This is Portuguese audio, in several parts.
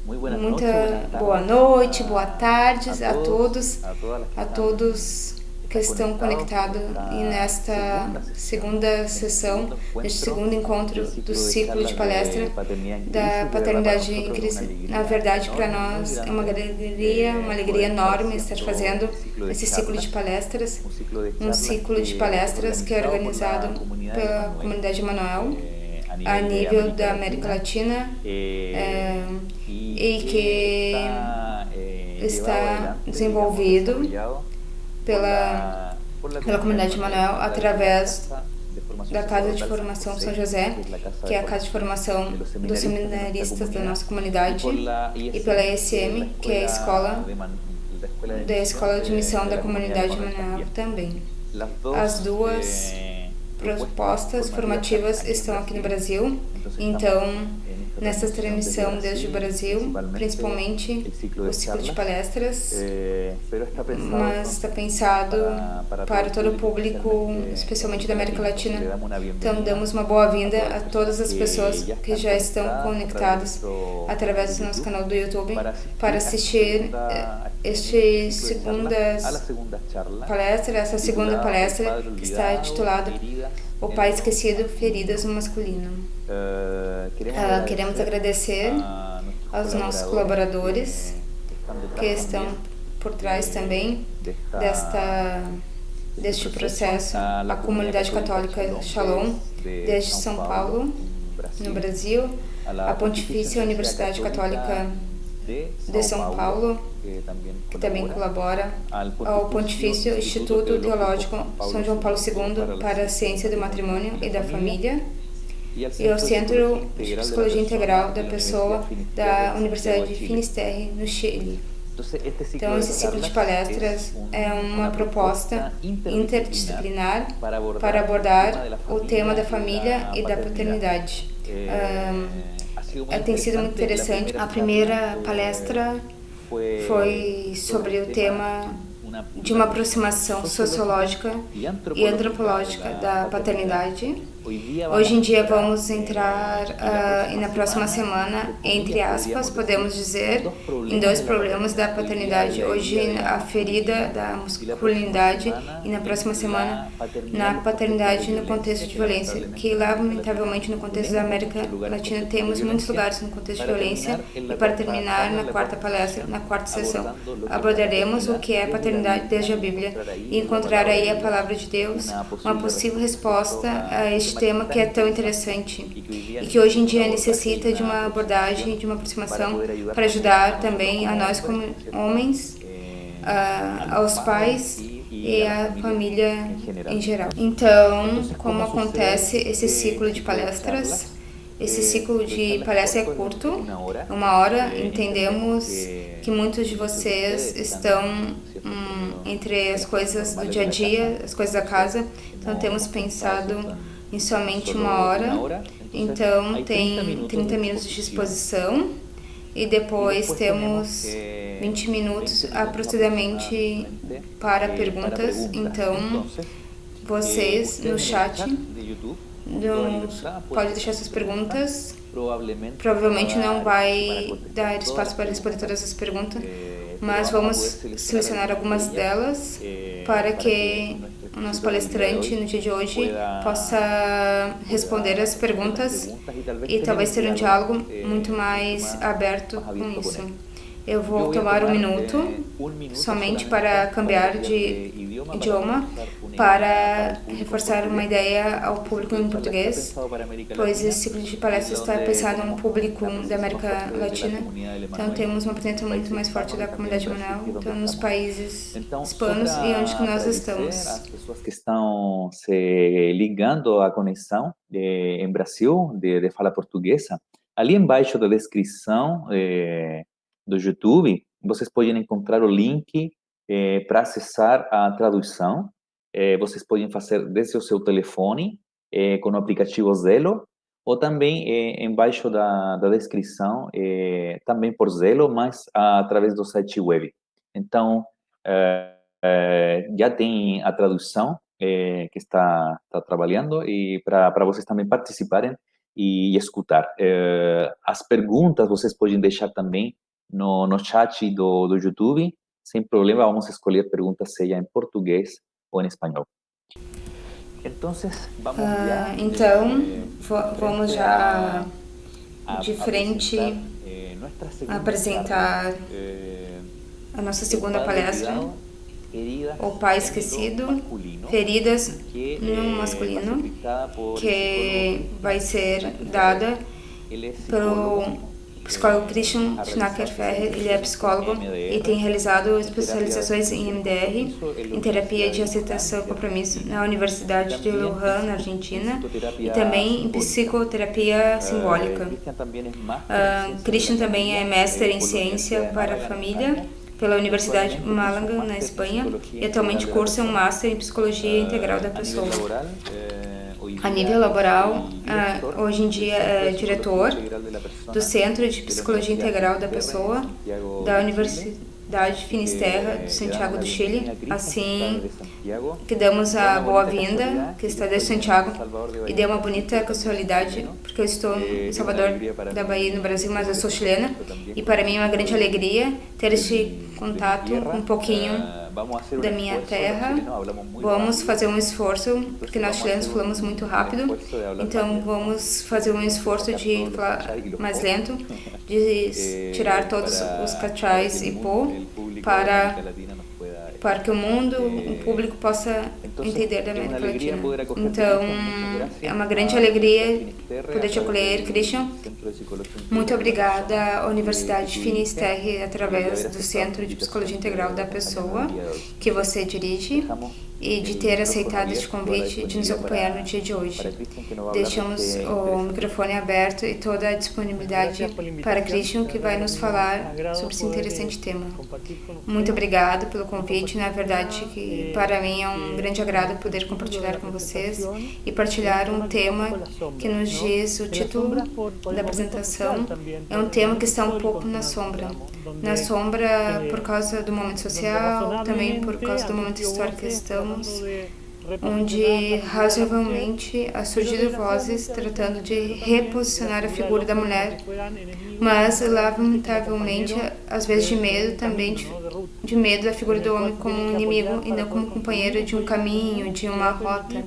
Muita boa noite, boa tarde a todos que estão conectados nesta segunda sessão, neste segundo encontro do ciclo de palestra da paternidade em Cristo. Na verdade, para nós é uma alegria enorme estar fazendo esse ciclo de palestras, um ciclo de palestras que é organizado pela comunidade Emanuel a nível da América Latina e que está desenvolvido pela comunidade Emanuel através da Casa de Formação São José, que é a casa de formação dos seminaristas da nossa comunidade, e pela ESM, que é da escola de missão da comunidade Emanuel também. As duas propostas formativas estão aqui no Brasil, então nessa transmissão desde o Brasil, principalmente o ciclo de palestras, mas está pensado para todo o público, especialmente da América Latina. Então damos uma boa-vinda a todas as pessoas que já estão conectadas através do nosso canal do YouTube para assistir essa segunda palestra que está titulada O Pai Esquecido, Feridas no Masculino. Queremos agradecer aos nossos colaboradores que estão por trás também deste processo, a comunidade católica Shalom, desde São Paulo, no Brasil, a Pontifícia Universidade Católica de São Paulo, que também colabora, ao Pontifício Instituto Teológico São João Paulo II para a Ciência do Matrimônio e da Família, e ao Centro de Psicologia Integral da Pessoa da Universidade de Finisterre, no Chile. Então, esse ciclo de palestras é uma proposta interdisciplinar para abordar o tema da família e da paternidade. Tem sido muito interessante. A primeira palestra foi sobre o tema de uma aproximação sociológica e antropológica da paternidade. Hoje em dia vamos entrar e na próxima semana, entre aspas, podemos dizer, em dois problemas da paternidade. Hoje a ferida da masculinidade e na próxima semana na paternidade no contexto de violência, que lamentavelmente no contexto da América Latina temos muitos lugares no contexto de violência. E para terminar, na quarta palestra, na quarta sessão, abordaremos o que é paternidade desde a Bíblia e encontrar aí a palavra de Deus, uma possível resposta a este tema que é tão interessante e que hoje em dia necessita de uma abordagem, de uma aproximação para ajudar também a nós como homens, aos pais e à família em geral. Então, como acontece esse ciclo de palestras? Esse ciclo de palestra é curto, 1 hora. Entendemos que muitos de vocês estão entre as coisas do dia a dia, as coisas da casa, então temos pensado em somente 1 hora. Então tem 30 minutos de exposição e depois temos 20 minutos aproximadamente para perguntas. Então vocês no chat pode deixar suas perguntas. Provavelmente não vai dar espaço para responder todas as perguntas, mas vamos selecionar algumas delas para que o nosso palestrante no dia de hoje possa responder as perguntas e talvez ter um diálogo muito mais aberto com isso. Eu vou tomar 1 minuto somente para cambiar de idioma, para reforçar uma ideia ao público em português, pois esse ciclo de palestras está pensado no público da América Latina. Então temos uma presença muito mais forte da comunidade mundial, então nos países hispanos e onde que nós estamos. As pessoas que estão se ligando à conexão em Brasil, de fala portuguesa, ali embaixo da descrição do YouTube, vocês podem encontrar o link para acessar a tradução. Vocês podem fazer desde o seu telefone, com o aplicativo Zelo, ou também embaixo da descrição, também por Zelo, mas através do site web. Então, já tem a tradução que está trabalhando, e para vocês também participarem e escutar. As perguntas vocês podem deixar também no chat do YouTube, sem problema, vamos escolher perguntas, seja em português ou em espanhol. Então, vamos já de frente apresentar a nossa segunda palestra, O Pai Esquecido, Feridas no Masculino, que vai ser dada pelo psicólogo Christian Schnacker-Ferrer. Ele é psicólogo e tem realizado especializações em MDR, em terapia de aceitação e compromisso, na Universidade de Luján, na Argentina, e também em psicoterapia simbólica. Christian também é mestre em ciência para a família pela Universidade de Málaga, na Espanha, e atualmente cursa um Master em Psicologia Integral da Pessoa. A nível laboral, hoje em dia é diretor do Centro de Psicologia Integral da Pessoa da Universidade Finisterra de Santiago do Chile, assim que damos a boa-vinda, que está desde Santiago, e deu uma bonita casualidade, porque eu estou em Salvador da Bahia, no Brasil, mas eu sou chilena, e para mim é uma grande alegria ter este contato um pouquinho da minha terra. Vamos fazer um esforço, porque nós chilenos falamos muito rápido, então vamos fazer um esforço de falar mais lento, de tirar todos os cachais e pô, para que o mundo, o público possa entender da América Latina. Então, é uma grande alegria poder te acolher, Christian. Muito obrigada à Universidade Finisterre, através do Centro de Psicologia Integral da Pessoa, que você dirige, e de ter aceitado este convite de nos acompanhar no dia de hoje. Deixamos o microfone aberto e toda a disponibilidade para Christian, que vai nos falar sobre esse interessante tema. Muito obrigado pelo convite. Na verdade, que para mim é um grande agrado poder compartilhar com vocês e partilhar um tema que nos diz o título da apresentação. É um tema que está um pouco na sombra. Na sombra por causa do momento social, também por causa do momento histórico que estamos, onde razoavelmente há surgido vozes tratando de reposicionar a figura da mulher, mas lamentavelmente às vezes de medo também, de medo da figura do homem como um inimigo e não como companheiro de um caminho, de uma rota,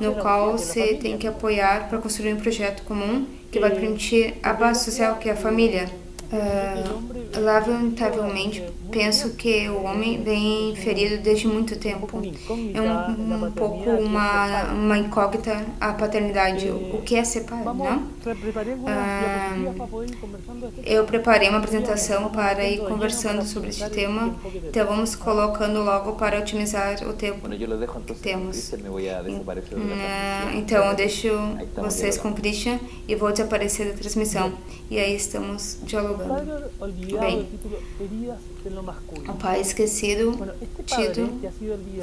no qual você tem que apoiar para construir um projeto comum que vai permitir a base social, que é a família. Lamentavelmente, penso que o homem vem ferido desde muito tempo. É um pouco uma incógnita a paternidade. O que é ser pai, não? Eu preparei uma apresentação para ir conversando sobre este tema, então vamos colocando logo para otimizar o tempo que temos. Então eu deixo vocês com o Christian e vou desaparecer da transmissão. E aí estamos dialogando. Bem, o pai esquecido, tido,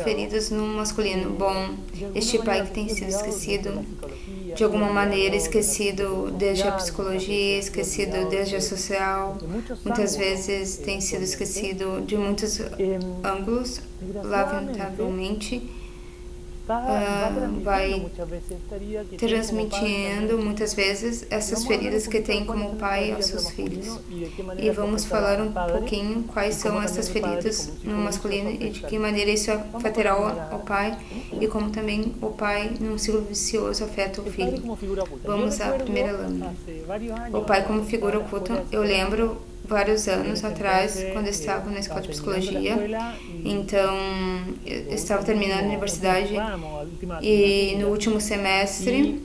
feridas no masculino. Bom, este pai que tem sido esquecido, de alguma maneira esquecido desde a psicologia, esquecido desde a social, muitas vezes tem sido esquecido de muitos ângulos, lamentavelmente. Vai transmitindo muitas vezes essas feridas que tem como pai aos seus filhos. E vamos falar um pouquinho quais são essas feridas no masculino e de que maneira isso afetará ao pai e como também o pai, num ciclo vicioso, afeta o filho. Vamos à primeira lâmina. O pai como figura oculta. Eu lembro vários anos atrás, quando eu estava na escola de psicologia, então eu estava terminando a universidade e no último semestre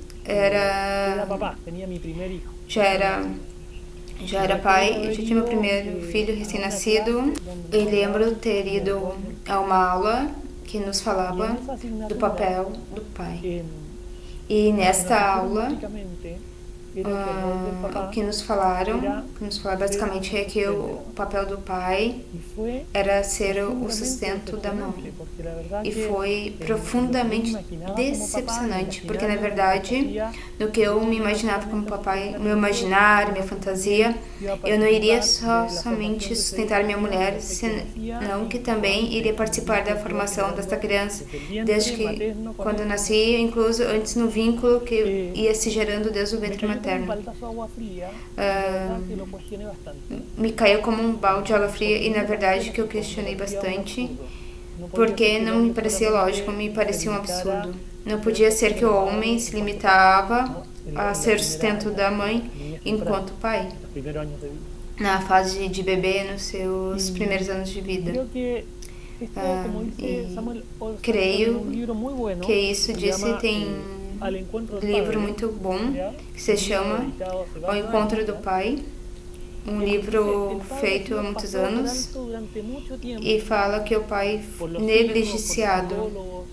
já era pai, eu já tinha meu primeiro filho recém-nascido e lembro ter ido a uma aula que nos falava do papel do pai. E nesta aula O que nos falaram basicamente é que o papel do pai era ser o sustento da mãe. E foi profundamente decepcionante, porque na verdade, no que eu me imaginava como papai, meu imaginário, minha fantasia, eu não iria somente sustentar minha mulher, senão que também iria participar da formação desta criança, desde que quando eu nasci, incluso antes no vínculo que ia se gerando desde o ventre materno. Me caiu como um balde de água fria e na verdade que eu questionei bastante, porque não me parecia lógico, me parecia um absurdo. Não podia ser que o homem se limitava a ser sustento da mãe enquanto pai, na fase de bebê, nos seus primeiros anos de vida. E creio que isso disse tem um livro muito bom que se chama O Encontro do Pai, um livro feito há muitos anos e fala que o pai negligenciado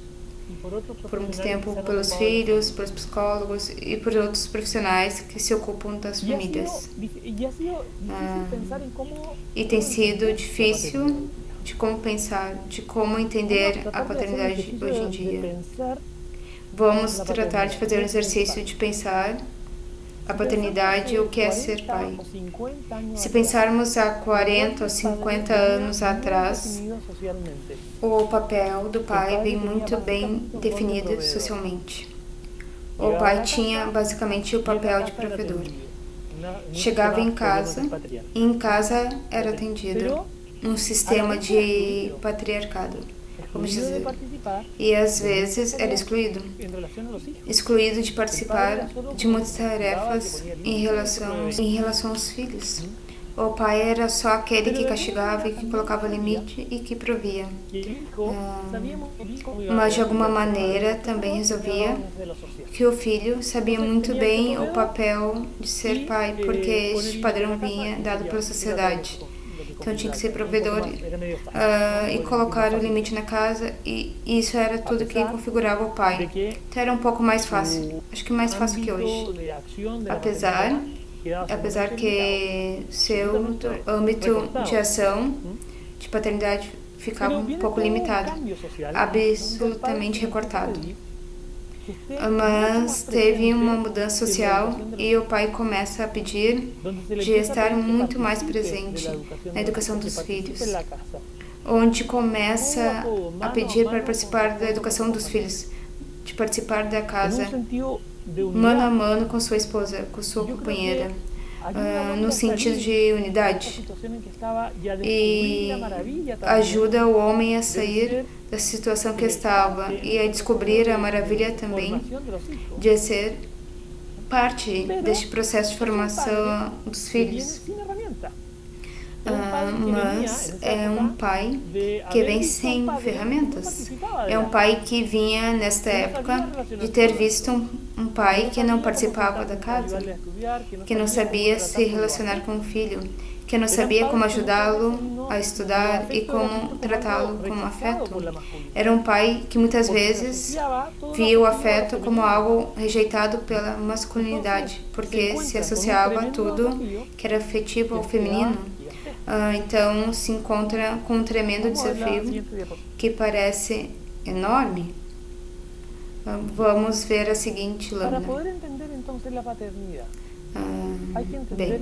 por muito tempo pelos filhos, pelos psicólogos e por outros profissionais que se ocupam das famílias. E tem sido difícil de como pensar, de como entender a paternidade hoje em dia. Vamos tratar de fazer um exercício de pensar a paternidade, o que é ser pai. Se pensarmos há 40 ou 50 anos atrás, o papel do pai vem muito bem definido socialmente. O pai tinha basicamente o papel de provedor. Chegava em casa e em casa era atendido um sistema de patriarcado, vamos dizer. E às vezes era excluído de participar de muitas tarefas em relação aos filhos. O pai era só aquele que castigava e que colocava limite e que provia. Mas de alguma maneira também resolvia que o filho sabia muito bem o papel de ser pai, porque este padrão vinha dado pela sociedade. Então tinha que ser provedor e colocar o limite na casa, e isso era tudo que configurava o pai. Então era um pouco mais fácil, acho que mais fácil que hoje. Apesar que seu âmbito de ação de paternidade ficava um pouco limitado, absolutamente recortado. Mas teve uma mudança social e o pai começa a pedir de estar muito mais presente na educação dos filhos, onde começa a pedir para participar da educação dos filhos, de participar da casa, mano a mano com sua esposa, com sua companheira, no sentido de unidade, e ajuda o homem a sair da situação que estava e a descobrir a maravilha também de ser parte deste processo de formação dos filhos. Mas é um pai que vem sem ferramentas. É um pai que vinha nesta época de ter visto um pai que não participava da casa, que não sabia se relacionar com o filho, que não sabia como ajudá-lo a estudar e como tratá-lo com afeto. Era um pai que muitas vezes via o afeto como algo rejeitado pela masculinidade, porque se associava a tudo que era afetivo ao feminino. Então se encontra com um tremendo desafio que parece enorme. Vamos ver a seguinte lâmina. Bem,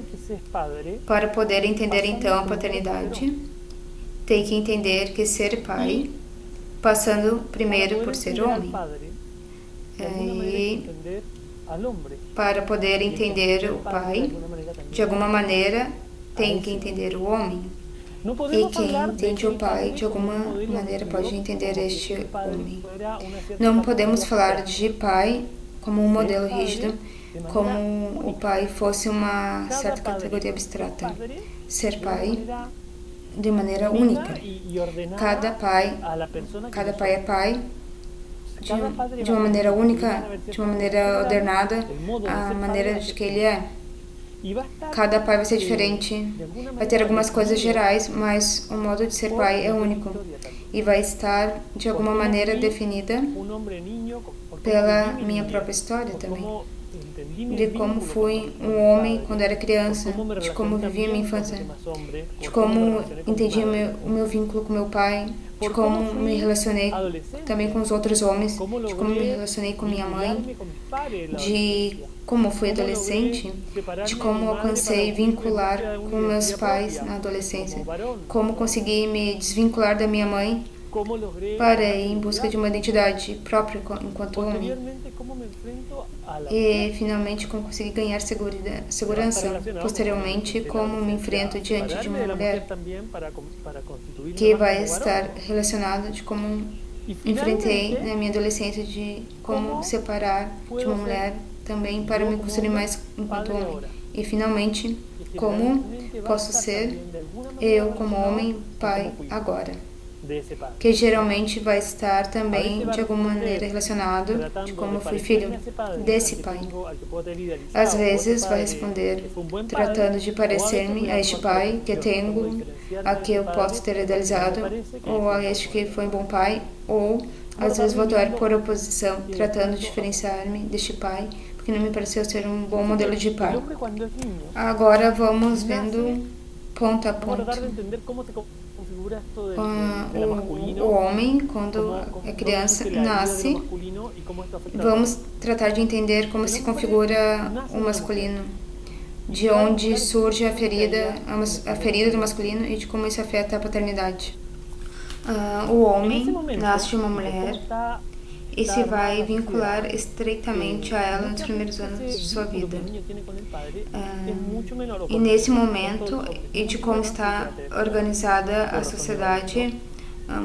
para poder entender então a paternidade, tem que entender que ser pai, passando primeiro por ser homem, e para poder entender o pai, de alguma maneira, tem que entender o homem. E quem entende o pai, de alguma maneira, pode entender este homem. Não podemos falar de pai como um modelo rígido, como o pai fosse uma certa categoria abstrata. Ser pai de maneira única. Cada pai é pai de uma maneira única, de uma maneira ordenada, a maneira de que ele é. Cada pai vai ser diferente, vai ter algumas coisas gerais, mas o modo de ser pai é único e vai estar de alguma maneira definida pela minha própria história também. de como fui um homem quando era criança, de como vivi a minha infância, de como entendi o meu vínculo com meu pai, de como me relacionei também com os outros homens, de como me relacionei com minha mãe, de como fui adolescente, de como alcancei vincular com meus pais na adolescência, como consegui me desvincular da minha mãe para ir em busca de uma identidade própria enquanto homem. E finalmente como consegui ganhar segurança. Posteriormente, como me enfrento diante de uma mulher, que vai estar relacionado de como enfrentei na minha adolescência, de como separar de uma mulher também para me construir mais enquanto homem. E finalmente, como posso ser eu como homem, pai agora, que geralmente vai estar também de alguma maneira relacionado de como eu fui filho desse pai. Às vezes vai responder tratando de parecer-me a este pai que tenho, a que eu posso ter idealizado, ou a este que foi um bom pai, ou às vezes vou atuar por oposição, tratando de diferenciar-me deste pai, porque não me pareceu ser um bom modelo de pai. Agora vamos vendo ponto a ponto. O homem, quando é criança, nasce. Vamos tratar de entender como se configura o masculino, de onde surge a ferida do masculino e de como isso afeta a paternidade. O homem nasce de uma mulher e se vai vincular estreitamente a ela nos primeiros anos de sua vida. E nesse momento, e de como está organizada a sociedade,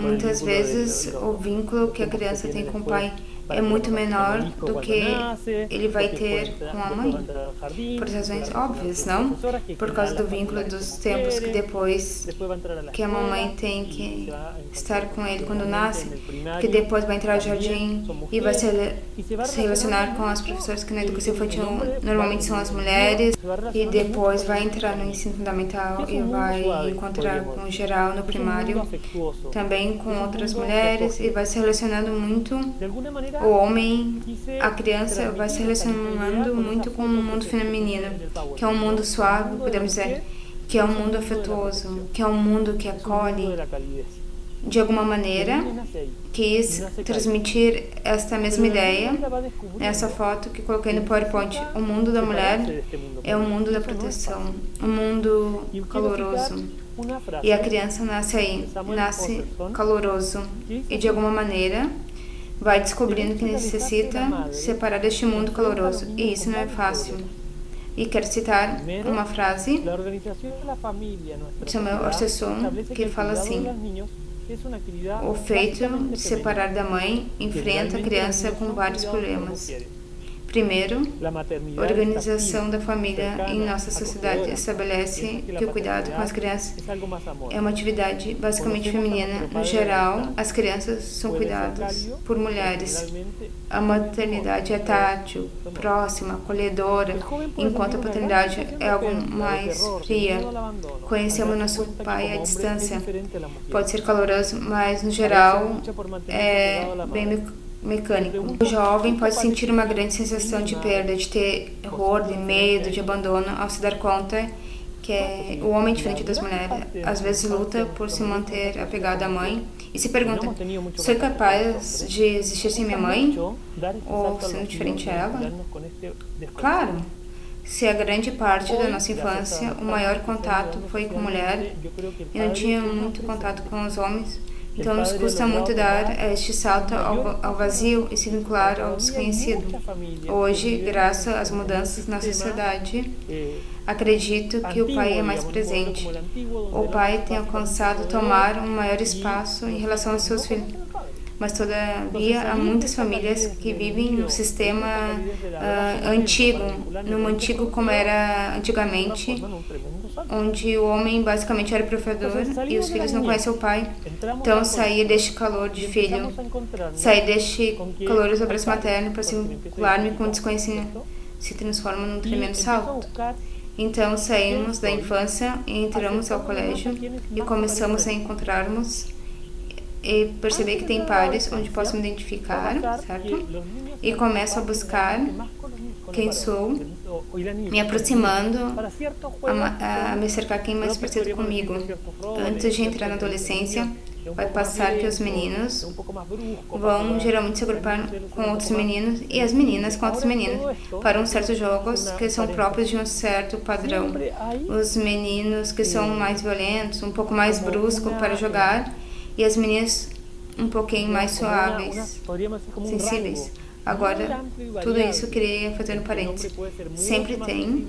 muitas vezes o vínculo que a criança tem com o pai é muito menor do que ele vai ter com a mãe, por razões óbvias, não? Por causa do vínculo dos tempos que depois que a mamãe tem que estar com ele quando nasce, que depois vai entrar no jardim e vai se relacionar com as professoras que na educação infantil normalmente são as mulheres, e depois vai entrar no ensino fundamental e vai encontrar com o geral no primário, também com outras mulheres, e vai se relacionando muito. O homem, a criança, vai se relacionando muito com o mundo feminino, que é um mundo suave, podemos dizer, que é um mundo afetuoso, que é um mundo que acolhe, de alguma maneira, quis transmitir esta mesma ideia nessa foto que coloquei no PowerPoint. O mundo da mulher é o mundo da proteção, um mundo caloroso. E a criança nasce aí, nasce caloroso e de alguma maneira vai descobrindo que necessita separar deste mundo caloroso. E isso não é fácil. E quero citar uma frase de Samuel Orteson, que fala assim: o feito de separar da mãe enfrenta a criança com vários problemas. Primeiro, a organização da família em nossa sociedade estabelece que o cuidado com as crianças é uma atividade basicamente feminina. No geral, as crianças são cuidadas por mulheres. A maternidade é tátil, próxima, acolhedora, enquanto a paternidade é algo mais fria. Conhecemos nosso pai à distância. Pode ser caloroso, mas no geral é bem mecânico. O jovem pode sentir uma grande sensação de perda, de terror, de medo, de abandono, ao se dar conta que o homem, diferente das mulheres, às vezes luta por se manter apegado à mãe e se pergunta: sou capaz de existir sem minha mãe? Ou sendo diferente a ela? Claro! Se a grande parte da nossa infância o maior contato foi com mulher e não tinha muito contato com os homens, então nos custa muito dar este salto ao vazio e se vincular ao desconhecido. Hoje, graças às mudanças na sociedade, acredito que o pai é mais presente. O pai tem alcançado tomar um maior espaço em relação aos seus filhos. Mas, todavia, há muitas famílias que vivem no sistema antigo, no antigo como era antigamente, onde o homem basicamente era provedor e os filhos não conhecem o pai. Então, sair deste calor de filho, sair deste calor do abraço materno para se vincular-me com o desconhecimento, se transforma num tremendo salto. Então, saímos da infância e entramos ao colégio e começamos a encontrarmos e perceber que tem pares onde posso me identificar, certo? E começo a buscar quem sou, me aproximando a me cercar quem é mais parecido comigo. Antes de entrar na adolescência, vai passar que os meninos vão geralmente se agrupar com outros meninos e as meninas com outros meninos para uns certos jogos que são próprios de um certo padrão. Os meninos que são mais violentos, um pouco mais bruscos para jogar, e as meninas um pouquinho mais suaves, sensíveis. Agora, tudo isso eu queria fazer um parênteses. Sempre tem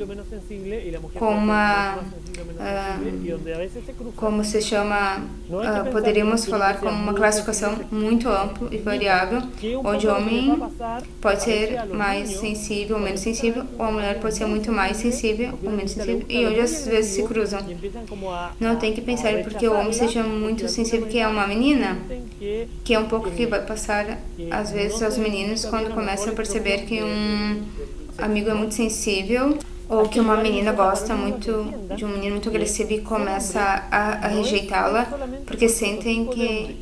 como se chama, poderíamos falar como uma classificação muito ampla e variável, onde o homem pode ser mais sensível ou menos sensível, ou a mulher pode ser muito mais sensível ou menos sensível, e onde às vezes se cruzam. Não tem que pensar porque o homem seja muito sensível que é uma menina, que é um pouco que vai passar às vezes aos meninos quando começam a perceber que um amigo é muito sensível, ou que uma menina gosta muito de um menino muito agressivo e começa a rejeitá-la porque sentem que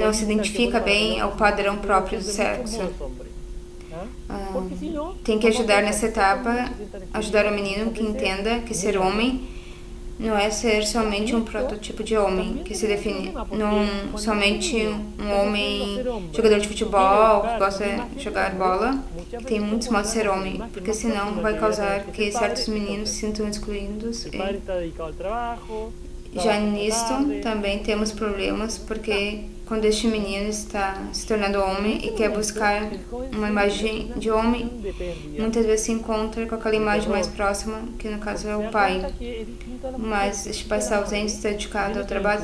não se identifica bem ao padrão próprio do sexo. Tem que ajudar nessa etapa, ajudar o menino que entenda que ser homem não é ser somente um protótipo de homem, que se define não somente um homem jogador de futebol, que gosta de jogar bola. Tem muitos modos de ser homem, porque senão vai causar que certos meninos se sintam excluídos. Já nisto também temos problemas, porque quando este menino está se tornando homem e quer buscar uma imagem de homem, muitas vezes se encontra com aquela imagem mais próxima, que no caso é o pai. Mas este pai está ausente, está dedicado ao trabalho,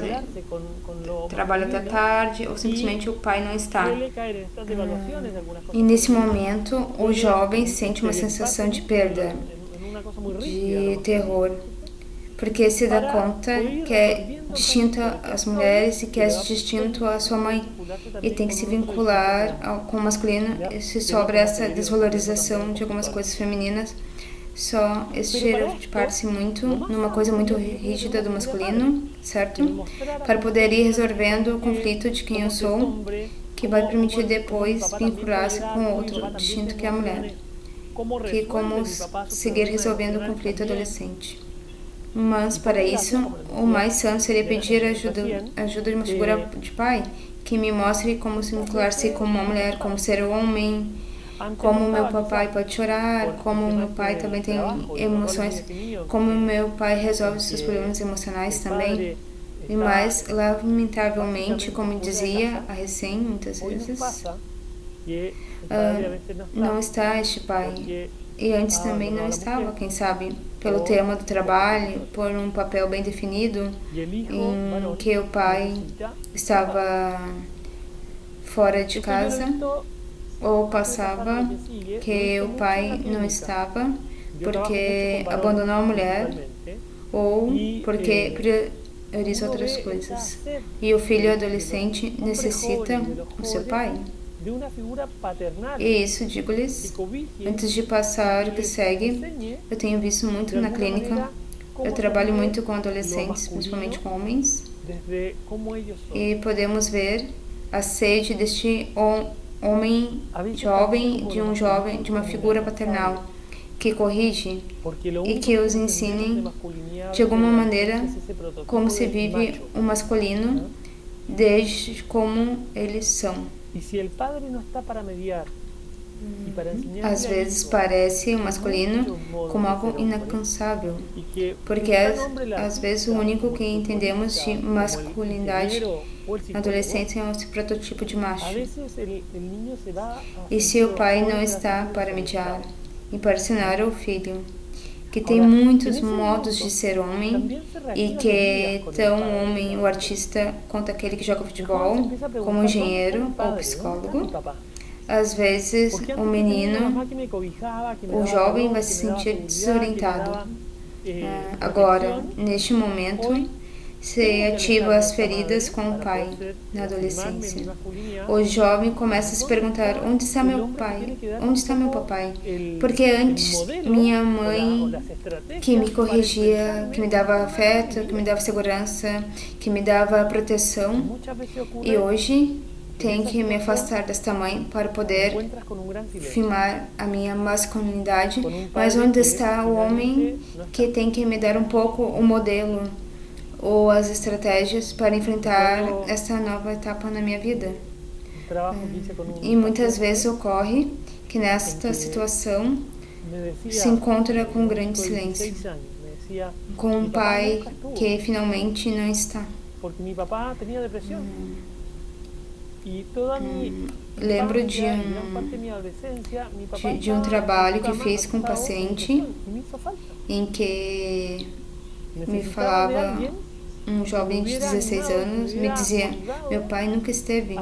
trabalha até tarde, ou simplesmente o pai não está. E nesse momento, o jovem sente uma sensação de perda, de terror, porque se dá conta que é distinto às mulheres e que é distinto à sua mãe e tem que se vincular com o masculino. E se sobra essa desvalorização de algumas coisas femininas, só estereotipar-se muito numa coisa muito rígida do masculino, certo? Para poder ir resolvendo o conflito de quem eu sou, que vai permitir depois vincular-se com outro distinto que é a mulher, que é como seguir resolvendo o conflito adolescente. Mas para isso, o mais santo seria pedir ajuda de uma figura de pai que me mostre como se vincular-se com uma mulher, como ser homem, como meu papai pode chorar, como meu pai também tem emoções, como meu pai resolve seus problemas emocionais também. E mais, lamentavelmente, como dizia a recém, muitas vezes, não está este pai. E antes também não estava, quem sabe, pelo tema do trabalho, por um papel bem definido, em que o pai estava fora de casa, ou passava que o pai não estava porque abandonou a mulher, ou porque prioriza outras coisas. E o filho adolescente necessita o seu pai. E isso, digo-lhes, antes de passar o que segue, eu tenho visto muito na clínica, eu trabalho muito com adolescentes, principalmente com homens, e podemos ver a sede deste homem jovem, de uma figura paternal, que corrige e que os ensine, de alguma maneira, como se vive o masculino, desde como eles são. Às vezes parece o masculino como algo inalcançável, porque às vezes o único que entendemos de masculinidade na adolescência é esse protótipo de macho. E se o pai não está para mediar e para ensinar ao filho que tem muitos modos de ser homem e que é tão homem o artista quanto aquele que joga futebol, como engenheiro ou psicólogo. Às vezes o menino, o jovem vai se sentir desorientado. Agora, neste momento, se ativa as feridas com o pai na adolescência. O jovem começa a se perguntar: onde está meu pai? Onde está meu papai? Porque antes minha mãe que me corrigia, que me dava afeto, que me dava segurança, que me dava proteção, e hoje tenho que me afastar desta mãe para poder firmar a minha masculinidade, mas onde está o homem que tem que me dar um pouco o modelo ou as estratégias para enfrentar esta nova etapa na minha vida? E muitas vezes ocorre que nesta situação se encontra com um grande silêncio, com um pai que finalmente não está. Lembro de um trabalho que fiz com um paciente em que me falava um jovem de 16 anos, me dizia: meu pai nunca esteve,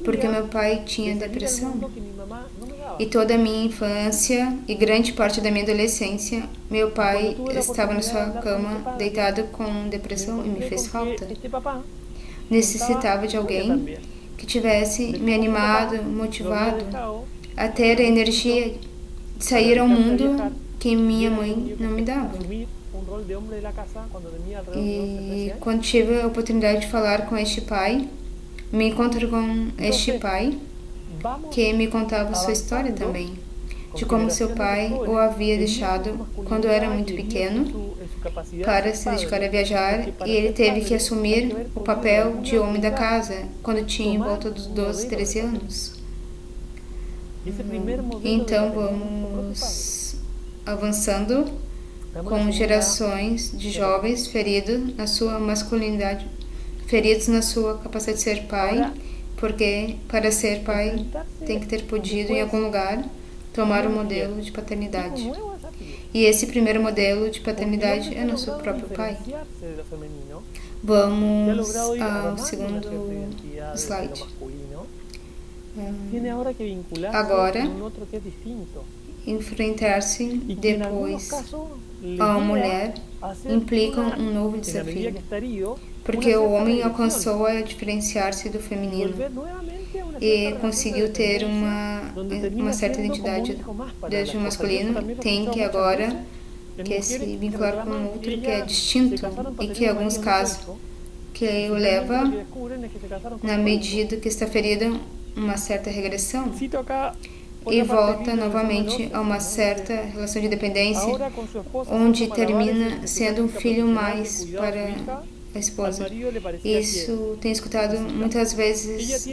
porque meu pai tinha depressão. E toda a minha infância e grande parte da minha adolescência, meu pai estava na sua cama, deitado com depressão, e me fez falta. Necessitava de alguém que tivesse me animado, motivado a ter a energia de sair ao mundo que minha mãe não me dava. E quando tive a oportunidade de falar com este pai, me encontro com este pai que me contava sua história também, de como seu pai o havia deixado quando era muito pequeno para se dedicar a viajar, e ele teve que assumir o papel de homem da casa quando tinha em volta dos 12, 13 anos. Então vamos avançando com gerações de jovens feridos na sua masculinidade, feridos na sua capacidade de ser pai, porque para ser pai tem que ter podido em algum lugar tomar o modelo de paternidade. E esse primeiro modelo de paternidade é nosso próprio pai. Vamos ao segundo slide. Agora, enfrentar-se depois a uma mulher implica um novo desafio, porque o homem alcançou a diferenciar-se do feminino e conseguiu ter uma certa identidade desde o masculino, tem que agora que se vincular com outro que é distinto, e que em alguns casos que o leva, na medida que está ferida, uma certa regressão e volta novamente a uma certa relação de dependência, onde termina sendo um filho mais para a esposa. Isso tem escutado muitas vezes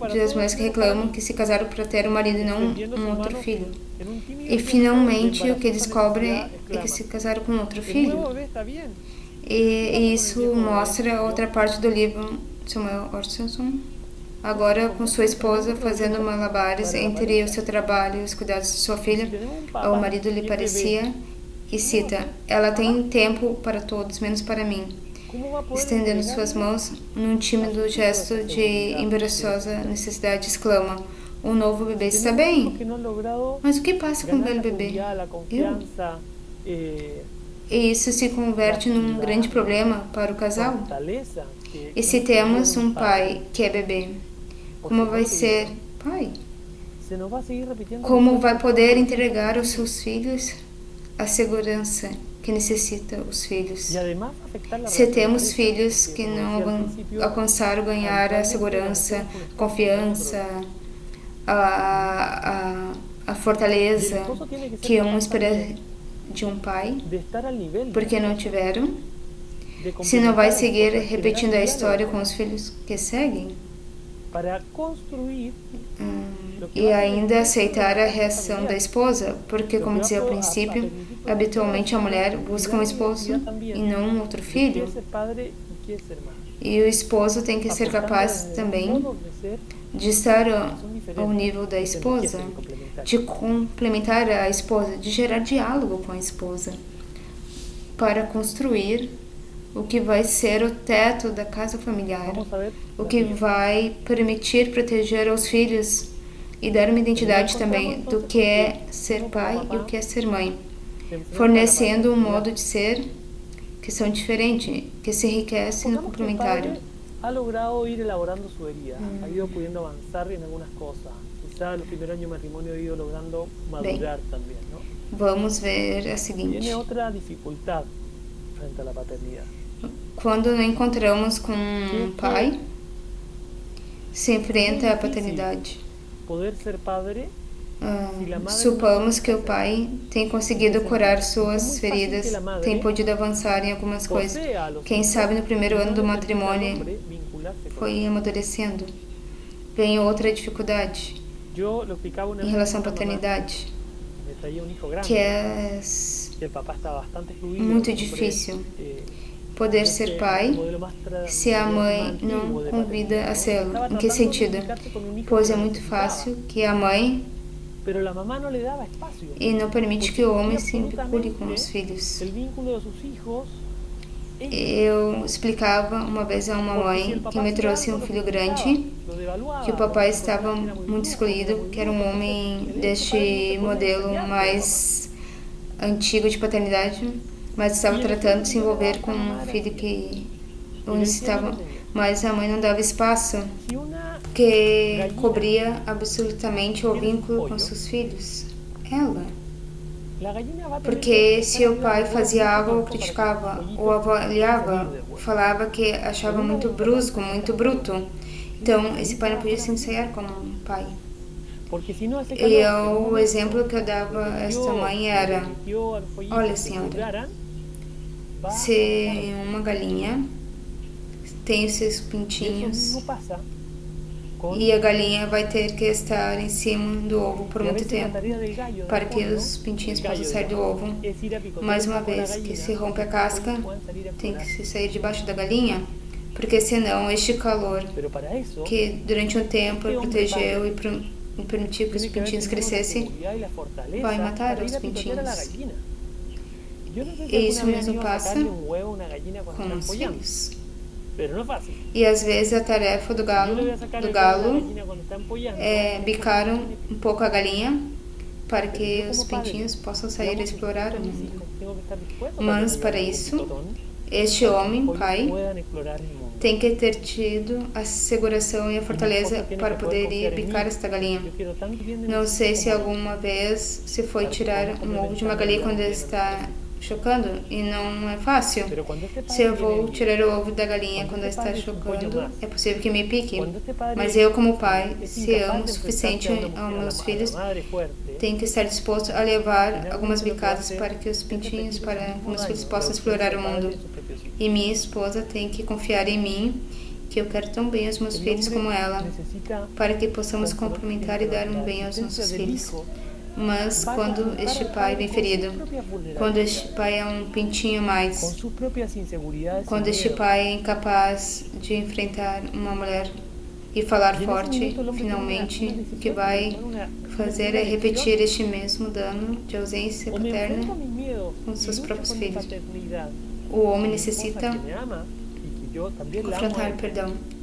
das mulheres que reclamam que se casaram para ter um marido e não um outro filho. E finalmente o que descobrem é que se casaram com outro filho. E isso mostra outra parte do livro Samuel Orsonson, agora com sua esposa fazendo malabares entre o seu trabalho e os cuidados de sua filha. Ao marido lhe parecia, e cita: ela tem tempo para todos, menos para mim. Estendendo suas mãos num tímido gesto de embaraçosa necessidade, exclama: o novo bebê está bem. Mas o que passa com o velho bebê? Eu? E isso se converte num grande problema para o casal. E se temos um pai que é bebê, como vai ser pai? Como vai poder entregar aos seus filhos a segurança que necessita os filhos? Se temos filhos que não alcançaram ganhar a segurança, confiança, a fortaleza que um espera de um pai, porque não tiveram, se não vai seguir repetindo a história com os filhos que seguem, e ainda aceitar a reação da esposa, porque, como dizia ao princípio, habitualmente a mulher busca um esposo e não um outro filho, e o esposo tem que ser capaz também de estar ao nível da esposa, de complementar a esposa, de gerar diálogo com a esposa, para construir o que vai ser o teto da casa familiar, o que vai permitir proteger os filhos e dar uma identidade também do que é ser pai e o que é ser mãe, fornecendo um modo de ser que são diferentes, que se enriquece no complementário. Ha logrado ir elaborando su herida, ha ido pudiendo avanzar en algunas cosas. Quizá los primeros años de matrimonio ha ido logrando madurar también, ¿no? Vamos ver a seguinte. Tiene otra dificultad frente a la paternidad. Quando nos encontramos com um pai, se enfrenta à paternidade. Poder ser padre. Supomos que o pai tem conseguido curar suas feridas, tem podido avançar em algumas coisas. Quem sabe no primeiro ano do matrimônio foi amadurecendo. Vem outra dificuldade em relação à paternidade, que é muito difícil poder ser pai se a mãe não convida a sê-lo. Em que sentido? Pois é muito fácil que a mãe e não permite que o homem se vincule com os filhos. Eu explicava uma vez a uma mãe que me trouxe um filho grande, que o papai estava muito excluído, que era um homem deste modelo mais antigo de paternidade, mas estava tratando de se envolver com um filho que o necessitava, mas a mãe não dava espaço, que cobria absolutamente o vínculo com seus filhos. Ela. Porque se o pai fazia algo, criticava, ou avaliava, falava que achava muito brusco, muito bruto. Então, esse pai não podia se ensaiar como um pai. E o exemplo que eu dava a esta mãe era: olha, senhora, se uma galinha tem os seus pintinhos e a galinha vai ter que estar em cima do ovo por muito tempo para que os pintinhos possam sair do ovo. Mais uma vez que se rompe a casca, tem que se sair debaixo da galinha, porque senão este calor que durante um tempo protegeu e permitiu que os pintinhos crescessem vai matar os pintinhos. E isso mesmo passa com os filhos. E às vezes a tarefa do galo é bicar um pouco a galinha para que os pintinhos possam sair a explorar o mundo. Mas para isso, este homem, pai, tem que ter tido a seguração e a fortaleza para poder ir bicar esta galinha. Não sei se alguma vez se foi tirar um ovo de uma galinha quando está chocando, e não é fácil. Se eu vou tirar o ovo da galinha quando está chocando, é possível que me pique. Mas eu, como pai, se amo o suficiente aos meus filhos, tenho que estar disposto a levar algumas bicadas para que os pintinhos, para que meus filhos possam explorar o mundo. E minha esposa tem que confiar em mim, que eu quero tão bem aos meus filhos como ela, para que possamos complementar e dar um bem aos nossos filhos. Mas quando este pai vem ferido, quando este pai é um pintinho a mais, quando este pai é incapaz de enfrentar uma mulher e falar forte, finalmente, o que vai fazer é repetir este mesmo dano de ausência paterna com seus próprios filhos. O homem necessita confrontar,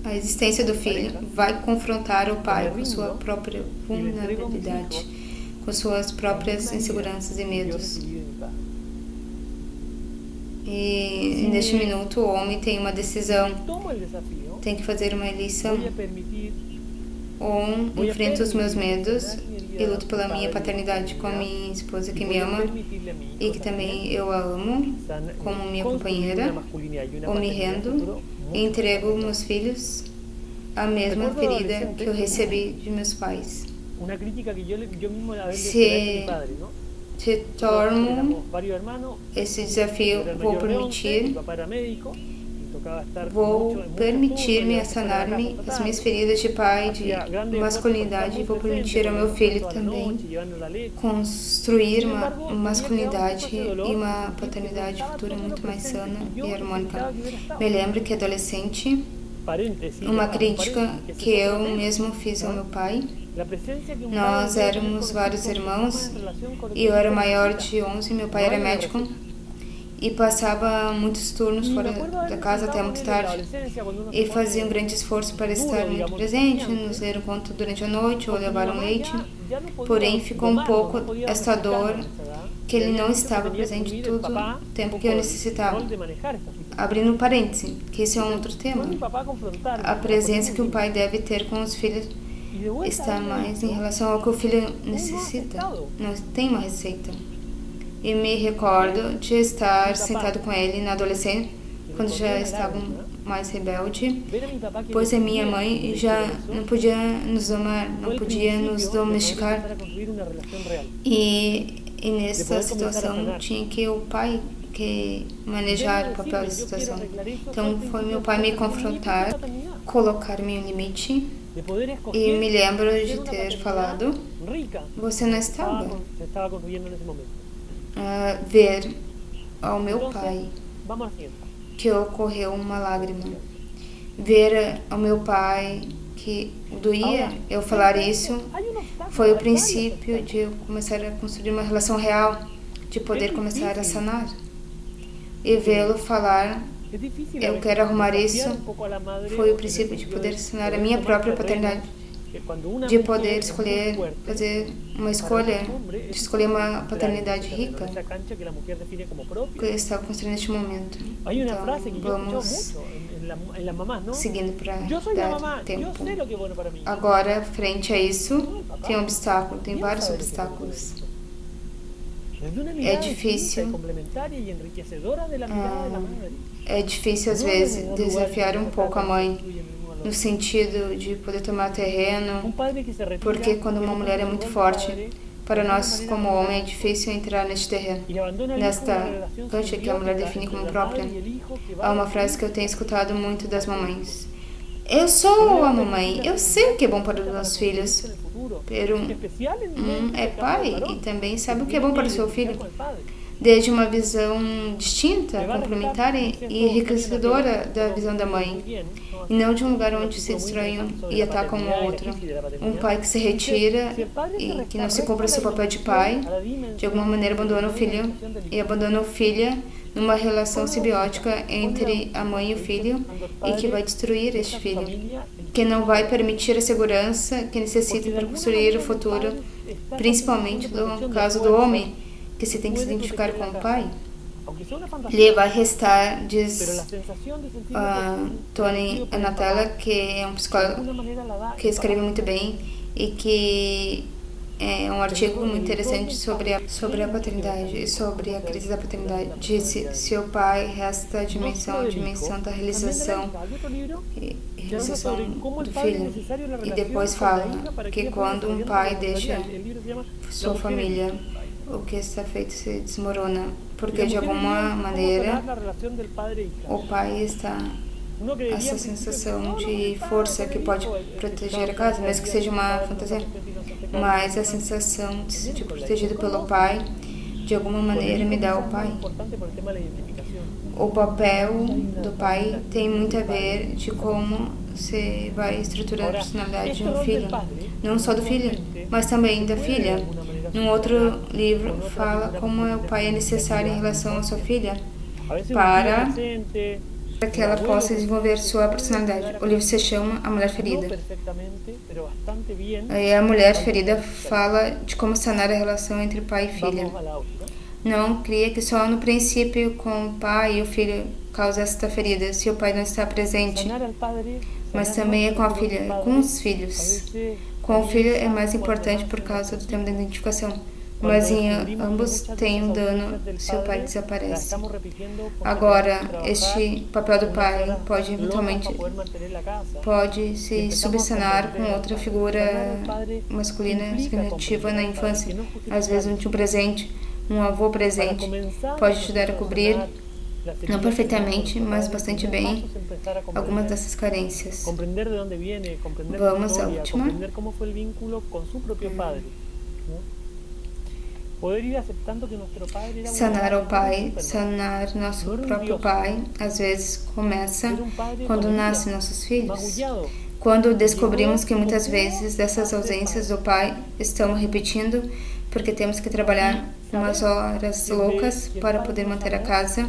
a existência do filho vai confrontar o pai com sua própria vulnerabilidade, com suas próprias inseguranças e medos. E neste minuto o homem tem uma decisão, tem que fazer uma eleição. Ou enfrento os meus medos e luto pela minha paternidade com a minha esposa que me ama e que também eu a amo como minha companheira, ou me rendo e entrego meus filhos a mesma ferida que eu recebi de meus pais. Se torno esse desafio, vou permitir-me sanar-me as minhas feridas de pai, de masculinidade, e vou permitir ao meu filho também construir uma masculinidade e uma paternidade futura muito mais sana e harmônica. Me lembro que adolescente, uma crítica que eu mesmo fiz ao meu pai. Nós éramos vários irmãos e eu era maior de 11, meu pai era médico e passava muitos turnos fora da casa até muito tarde e fazia um grande esforço para estar muito presente, nos ler um conto durante a noite ou levar um leite. Porém, ficou um pouco esta dor que ele não estava presente todo o tempo que eu necessitava. Abrindo um parêntese, que esse é um outro tema. A presença que um pai deve ter com os filhos está mais em relação ao que o filho necessita. Não tem uma receita. E me recordo de estar sentado com ele na adolescência, quando já estavam mais rebelde, Ver a mi papá que pois a minha decidía mãe elegir já eso não podia nos domar, fue não el podia nos principio de poder domesticar. empezar a construir una relación real. E nessa poder começar a situação sanar. tinha que o pai que manejar o papel da situação. Então foi meu pai me confrontar, colocar-me um limite. De poder E escoger me lembro ser de una ter paternidad falado, rica você não que estava se estaba construyendo en ese momento. ver ao meu Entonces, pai vamos a la siguiente. que ocorreu uma lágrima. Ver ao meu pai que doía eu falar isso Hay un obstáculo, foi o hay princípio varios de eu começar a construir uma relação real, de poder começar a sanar. E vê-lo falar, obstáculos. Es difícil a eu veces quero arrumar desafiar isso, un poco a la madre foi o en el princípio de sentido poder de sanar a poder minha tomar própria terreno, paternidade, que cuando una de mujer poder es muy escolher, fuerte, fazer uma para escolha, un hombre es de escolher uma entrar en paternidade ese terreno, rica, en esa cancha que la mujer define como que propia. eu estava construindo neste momento. Hay una Então, frase que yo he escuchado vamos mucho en las mamás, ¿no? seguindo para Yo soy la dar mamá, yo tempo. sé lo que es bueno para mí. Agora, frente a isso, tem um obstáculo, tem vários Sabe lo que es bueno para obstáculos. mí. Desde una mirada difícil. distinta y complementaria y enriquecedora de la mirada de la madre. É difícil, às vezes, desafiar um pouco a mãe, no sentido de poder tomar terreno, porque quando uma mulher é muito forte, para nós como homem é difícil entrar neste terreno. Nesta cancha que a mulher define como própria, há uma frase que eu tenho escutado muito das mamães. Eu sou a mamãe, eu sei o que é bom para os meus filhos, pero é pai e também sabe o que é bom para o seu filho, desde uma visão distinta, complementar e enriquecedora da visão da mãe, e não de um lugar onde se distraem e atacam um ao outro. Um pai que se retira e que não se cumpre seu papel de pai, de alguma maneira abandona o filho e abandona a filha numa relação simbiótica entre a mãe e o filho e que vai destruir este filho, que não vai permitir a segurança que necessita para construir o futuro, principalmente no caso do homem, que se tem que se identificar com o pai. Lhe vai restar, diz Tony Anatella, que é um psicólogo que escreve muito bem e que é um artigo muito interessante sobre a paternidade e sobre a crise da paternidade. Disse: se o pai resta a dimensão da realização do filho. E depois fala que quando um pai deixa sua família, o que está feito se desmorona, porque de alguma maneira o pai está essa sensação de força que pode proteger a casa, mesmo que seja uma fantasia, mas a sensação de se sentir protegido pelo pai, de alguma maneira me dá o pai. O papel do pai tem muito a ver de como se vai estruturar a personalidade de um filho, não só do filho, mas também da filha. Num outro livro fala como o pai é necessário em relação à sua filha para que ela possa desenvolver sua personalidade. O livro se chama A Mulher Ferida. E a Mulher Ferida fala de como sanar a relação entre pai e filha. Não cria que só no princípio com o pai e o filho causa esta ferida, se o pai não está presente, mas também é com a filha, com os filhos. Com o filho é mais importante por causa do tema da identificação, mas em ambos tem um dano se o pai desaparece. Agora, este papel do pai pode eventualmente se subsanar com outra figura masculina significativa na infância, às vezes um tio presente, um avô presente, pode ajudar a cobrir, não perfeitamente, mas bastante bem, algumas dessas carências. Vamos à última. Sanar o pai, sanar nosso próprio pai, às vezes começa quando nascem nossos filhos. Quando descobrimos que muitas vezes dessas ausências do pai estão repetindo porque temos que trabalhar umas horas loucas para poder manter a casa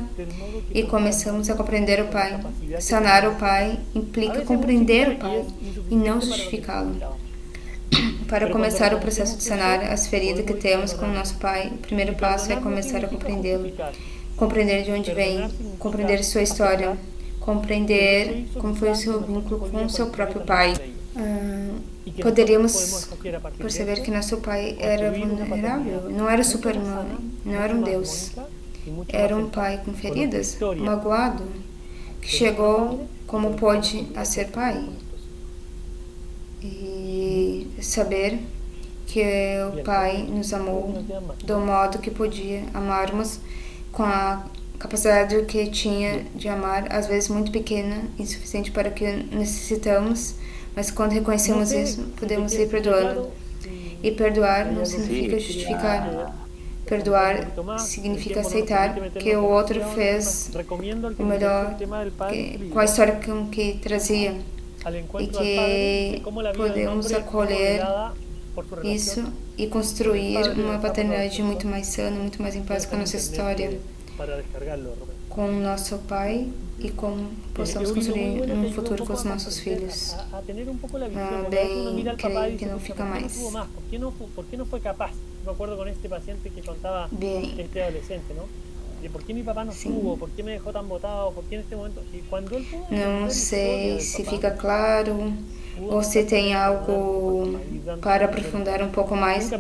e começamos a compreender o pai. Sanar o pai implica compreender o pai e não justificá-lo. Para começar o processo de sanar as feridas que temos com o nosso pai, o primeiro passo é começar a compreendê-lo. Compreender de onde vem, compreender sua história, compreender como foi o seu vínculo com o seu próprio pai. Poderíamos perceber que nosso pai era vulnerável, não era Superman, não era um Deus. Era um pai com feridas, magoado, que chegou como pôde a ser pai. E saber que o Pai nos amou do modo que podia amarmos, com a capacidade que tinha de amar, às vezes muito pequena, insuficiente para o que necessitamos, mas quando reconhecemos isso, podemos ir perdoando. E perdoar não significa justificar. Perdoar significa aceitar que o outro fez o melhor com a história que trazia e que podemos acolher isso e construir uma paternidade muito mais sana, muito mais em paz com a nossa história, com o nosso pai e como possamos construir um futuro com os nossos filhos. Bem, creio que não fica mais. Me acuerdo con este paciente que contaba este adolescente, ¿no? De por qué mi papá no estuvo, por qué me dejó tan botado, por qué en este momento. Y cuando él pudo, não sei se fica claro ou se tem algo para aprofundar um pouco mais,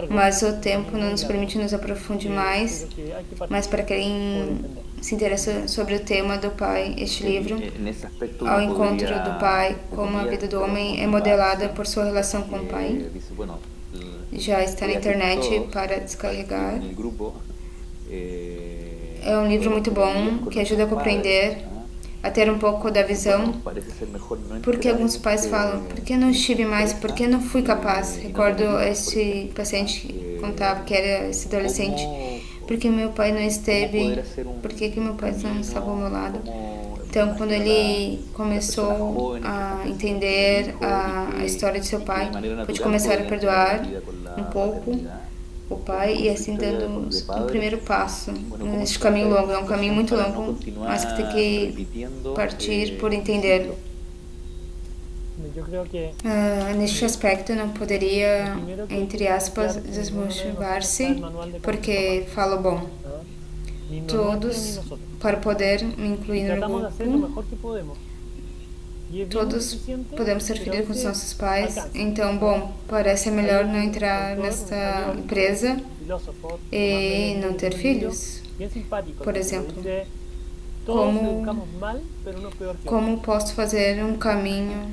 mas o tempo não nos permite nos aprofundir mais. Mas para quem se interessa sobre o tema do pai, este livro, ao encontro do pai, como a vida do homem é modelada por sua relação com o pai, já está na internet para descarregar. É um livro muito bom que ajuda a compreender, a ter um pouco da visão, porque alguns pais falam, por que não estive mais, por que não fui capaz? Recordo este paciente que contava que era esse adolescente, porque meu pai não esteve, por que meu pai não estava ao meu lado? Então, quando ele começou a entender a história de seu pai, pôde começar a perdoar um pouco o pai e assim dando um primeiro passo neste caminho longo. É um caminho muito longo, mas que tem que partir por entender. Neste aspecto não poderia, entre aspas, desmotivar-se, porque falo bom. Todos, para poder me incluir no grupo, todos podemos ser filhos com os nossos pais. Então, bom, parece melhor não entrar nesta empresa e não ter filhos. Por exemplo, como posso fazer um caminho,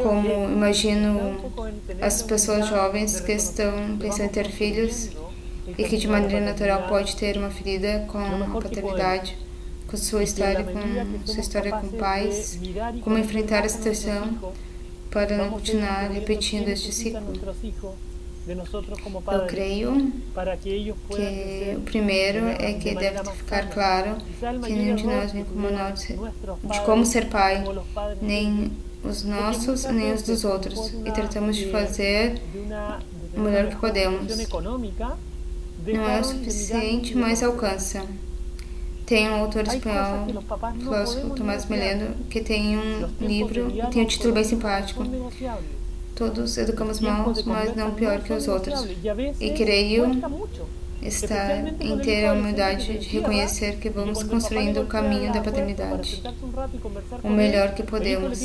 como imagino as pessoas jovens que estão pensando em ter filhos e que de maneira natural pode ter uma ferida com a paternidade, com sua história com pais, como enfrentar a situação para não continuar repetindo este ciclo. Eu creio que o primeiro é que deve ficar claro que nenhum de nós vem como nós de como ser pai, nem os nossos, nem os dos outros, e tratamos de fazer o melhor que podemos. Não é o suficiente, mas alcança. Tem um autor espanhol, filósofo Tomás Melendo, que tem um livro e tem um título bem simpático. Todos educamos mal, mas não pior que os outros. E creio estar em ter a humildade de reconhecer que vamos construindo o caminho da paternidade, o melhor que podemos.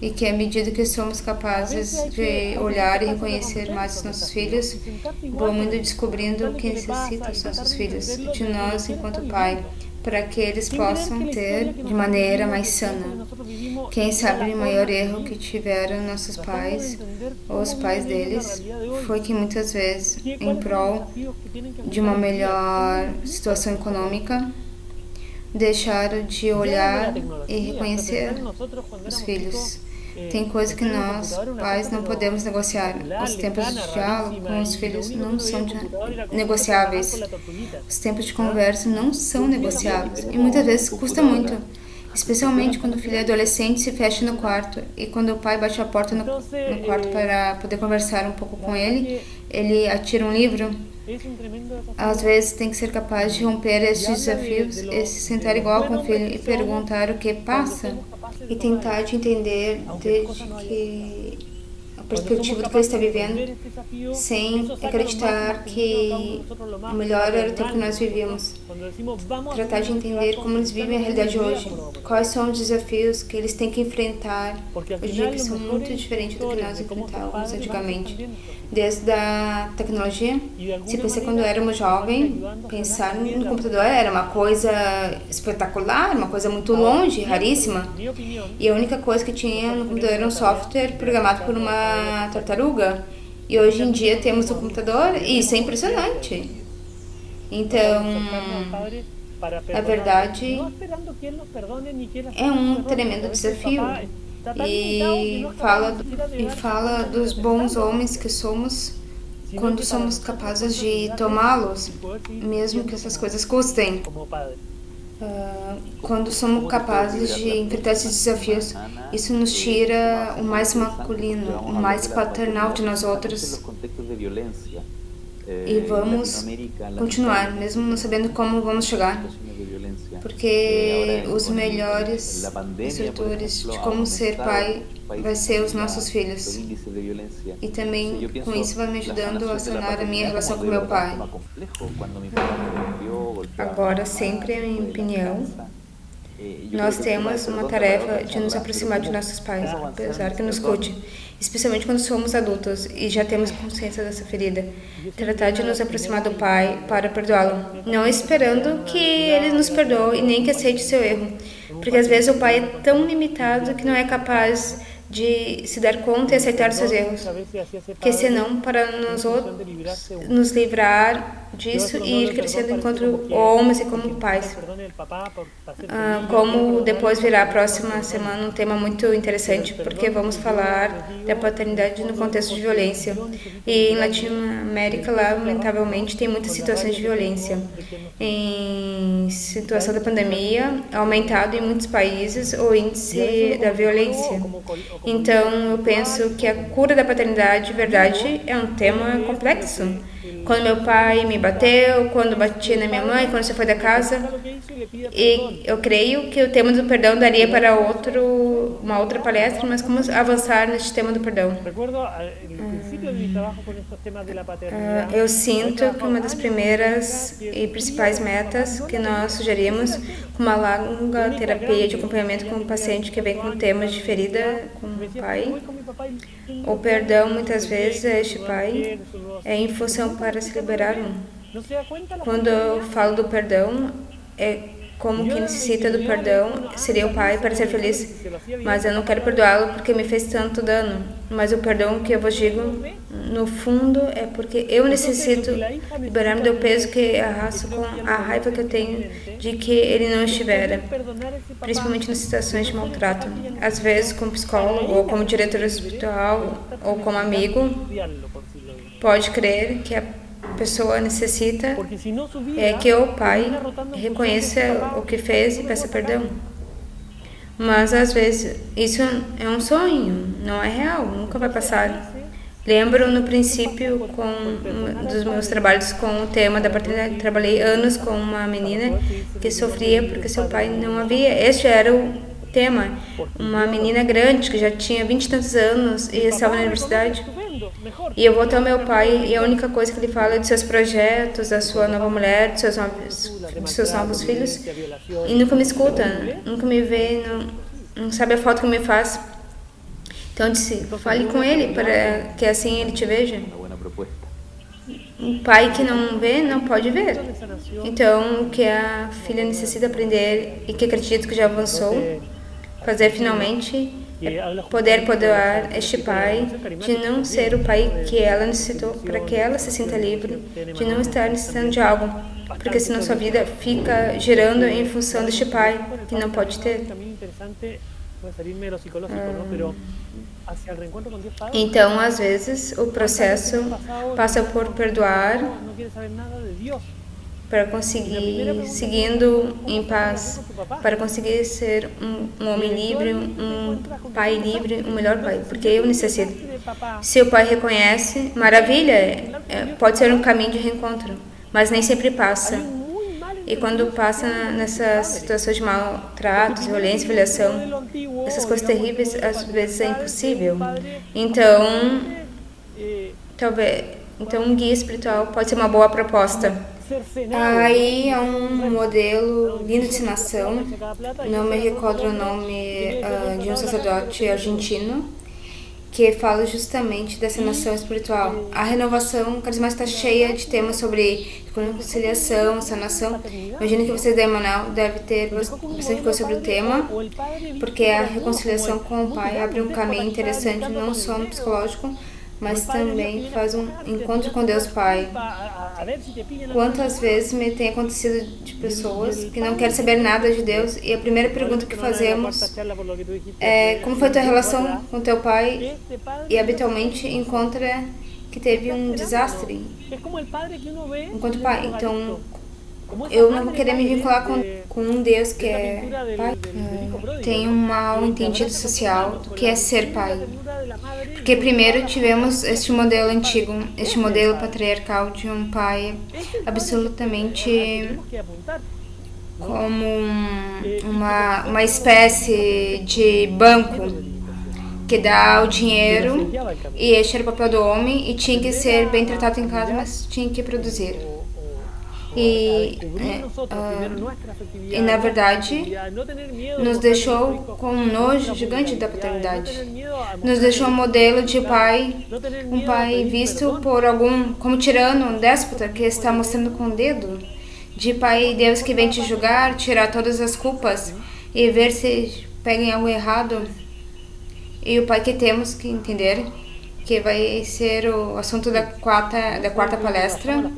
E que à medida que somos capazes de olhar e reconhecer mais os nossos filhos, vamos descobrindo o que necessitam os nossos filhos de nós enquanto pai, para que eles possam ter de maneira mais sana. Quem sabe o maior erro que tiveram nossos pais, ou os pais deles, foi que muitas vezes, em prol de uma melhor situação econômica, deixaram de olhar e reconhecer os filhos. Tem coisa que nós, pais, não podemos negociar. Os tempos de diálogo com os filhos não são negociáveis. Os tempos de conversa não são negociáveis. E muitas vezes custa muito. Especialmente quando o filho é adolescente se fecha no quarto. E quando o pai bate a porta no quarto para poder conversar um pouco com ele, ele atira um livro. Às vezes tem que ser capaz de romper esses desafios e se sentar igual com o filho e perguntar o que passa. E tentar de entender desde que a perspectiva do que ele está vivendo, sem acreditar que o melhor era o tempo que nós vivíamos. tratar de entender como eles vivem a realidade hoje, quais são os desafios que eles têm que enfrentar hoje em dia, que são muito diferentes do que nós enfrentávamos antigamente. Desde a tecnologia, se pensar quando eu era uma jovem, pensar no computador era uma coisa espetacular, uma coisa muito longe, raríssima. E a única coisa que tinha no computador era um software programado por uma tartaruga. E hoje em dia temos o computador e isso é impressionante. Então, na verdade, é um tremendo desafio. E fala dos bons homens que somos quando somos capazes de tomá-los, mesmo que essas coisas custem. Quando somos capazes de enfrentar esses desafios, isso nos tira o mais masculino, o mais paternal de nós outros. E vamos continuar, mesmo não sabendo como vamos chegar. Porque os melhores instrutores de como ser pai vai ser os nossos filhos. E também com isso vai me ajudando a sanar a minha relação com meu pai. Agora, sempre, em minha opinião, nós temos uma tarefa de nos aproximar de nossos pais, apesar que nos custe, especialmente quando somos adultos e já temos consciência dessa ferida. Tratar de nos aproximar do pai para perdoá-lo, não esperando que ele nos perdoe e nem que aceite seu erro, porque às vezes o pai é tão limitado que não é capaz de se dar conta e aceitar seus erros, que senão para nos livrar disso e ir crescendo enquanto homens e como pais. Como depois virá a próxima semana um tema muito interessante, porque vamos falar da paternidade no contexto de violência. E em Latinoamérica, lamentavelmente, tem muitas situações de violência. Em situação da pandemia, ha aumentado em muitos países o índice da violência. Então, eu penso que a cura da paternidade de verdade é um tema complexo. Quando meu pai me bateu, quando bati na minha mãe, quando você foi da casa. E eu creio que o tema do perdão daria para uma outra palestra, mas como avançar neste tema do perdão? Eu sinto que uma das primeiras e principais metas que nós sugerimos, uma longa terapia de acompanhamento com um paciente que vem com temas de ferida com o pai, o perdão muitas vezes este pai é em função para se liberar um. Quando eu falo do perdão, é como quem necessita do perdão seria o pai para ser feliz, mas eu não quero perdoá-lo porque me fez tanto dano. Mas o perdão que eu vos digo, no fundo, é porque eu necessito liberar-me do peso que arrasto com a raiva que eu tenho de que ele não estivera, principalmente nas situações de maltrato. Às vezes, como psicólogo, ou como diretor espiritual, ou como amigo, pode crer que a pessoa necessita que o pai reconheça o que fez e peça perdão. Mas às vezes isso é um sonho, não é real, nunca vai passar. Lembro no princípio dos meus trabalhos com o tema da paternidade, trabalhei anos com uma menina que sofria porque seu pai não havia. Este era o tema, uma menina grande que já tinha 20 e tantos anos e estava na universidade. E eu vou até o meu pai e a única coisa que ele fala é de seus projetos, da sua nova mulher, de seus novos filhos. E nunca me escuta, nunca me vê, não sabe a falta que me faz. Então eu disse, fale com ele para que assim ele te veja. Um pai que não vê, não pode ver. Então o que a filha necessita aprender e que acredito que já avançou, fazer finalmente, poder perdoar este pai de não ser o pai que ela necessitou para que ela se sinta livre, de não estar necessitando de algo, porque senão sua vida fica girando em função deste pai que não pode ter. Então, às vezes, o processo passa por perdoar para conseguir seguindo em paz, para conseguir ser um homem livre, um pai livre, um melhor pai, porque eu necessito. Se o pai reconhece, maravilha, pode ser um caminho de reencontro, mas nem sempre passa. E quando passa nessas situações de maltratos, violência, humilhação, essas coisas terríveis, às vezes é impossível. Então um guia espiritual pode ser uma boa proposta. Aí há um modelo lindo de encenação, não me recordo o nome de um sacerdote argentino, que fala justamente dessa nação espiritual. A renovação carismática está cheia de temas sobre reconciliação, sanação. Imagino que vocês da Emmanuel devem ter bastante coisa sobre o tema, porque a reconciliação com o Pai abre um caminho interessante, não só no psicológico, mas também faz um encontro com Deus Pai. Quantas vezes me tem acontecido de pessoas que não querem saber nada de Deus e a primeira pergunta que fazemos é como foi a tua relação com teu pai, e habitualmente encontra que teve um desastre enquanto pai. Então eu não vou querer me vincular com um Deus que é pai. Tem um mal entendido social do que é ser pai. Porque primeiro tivemos este modelo antigo, este modelo patriarcal de um pai absolutamente como uma espécie de banco que dá o dinheiro, e este era o papel do homem e tinha que ser bem tratado em casa, mas tinha que produzir. E na verdade nos deixou com um nojo gigante da paternidade. Nos deixou um modelo de pai, um pai visto por algum como tirano, um déspota que está mostrando com o dedo, de pai Deus que vem te julgar, tirar todas as culpas e ver se pega em algo errado. E o pai que temos que entender, que vai ser o assunto da quarta palestra,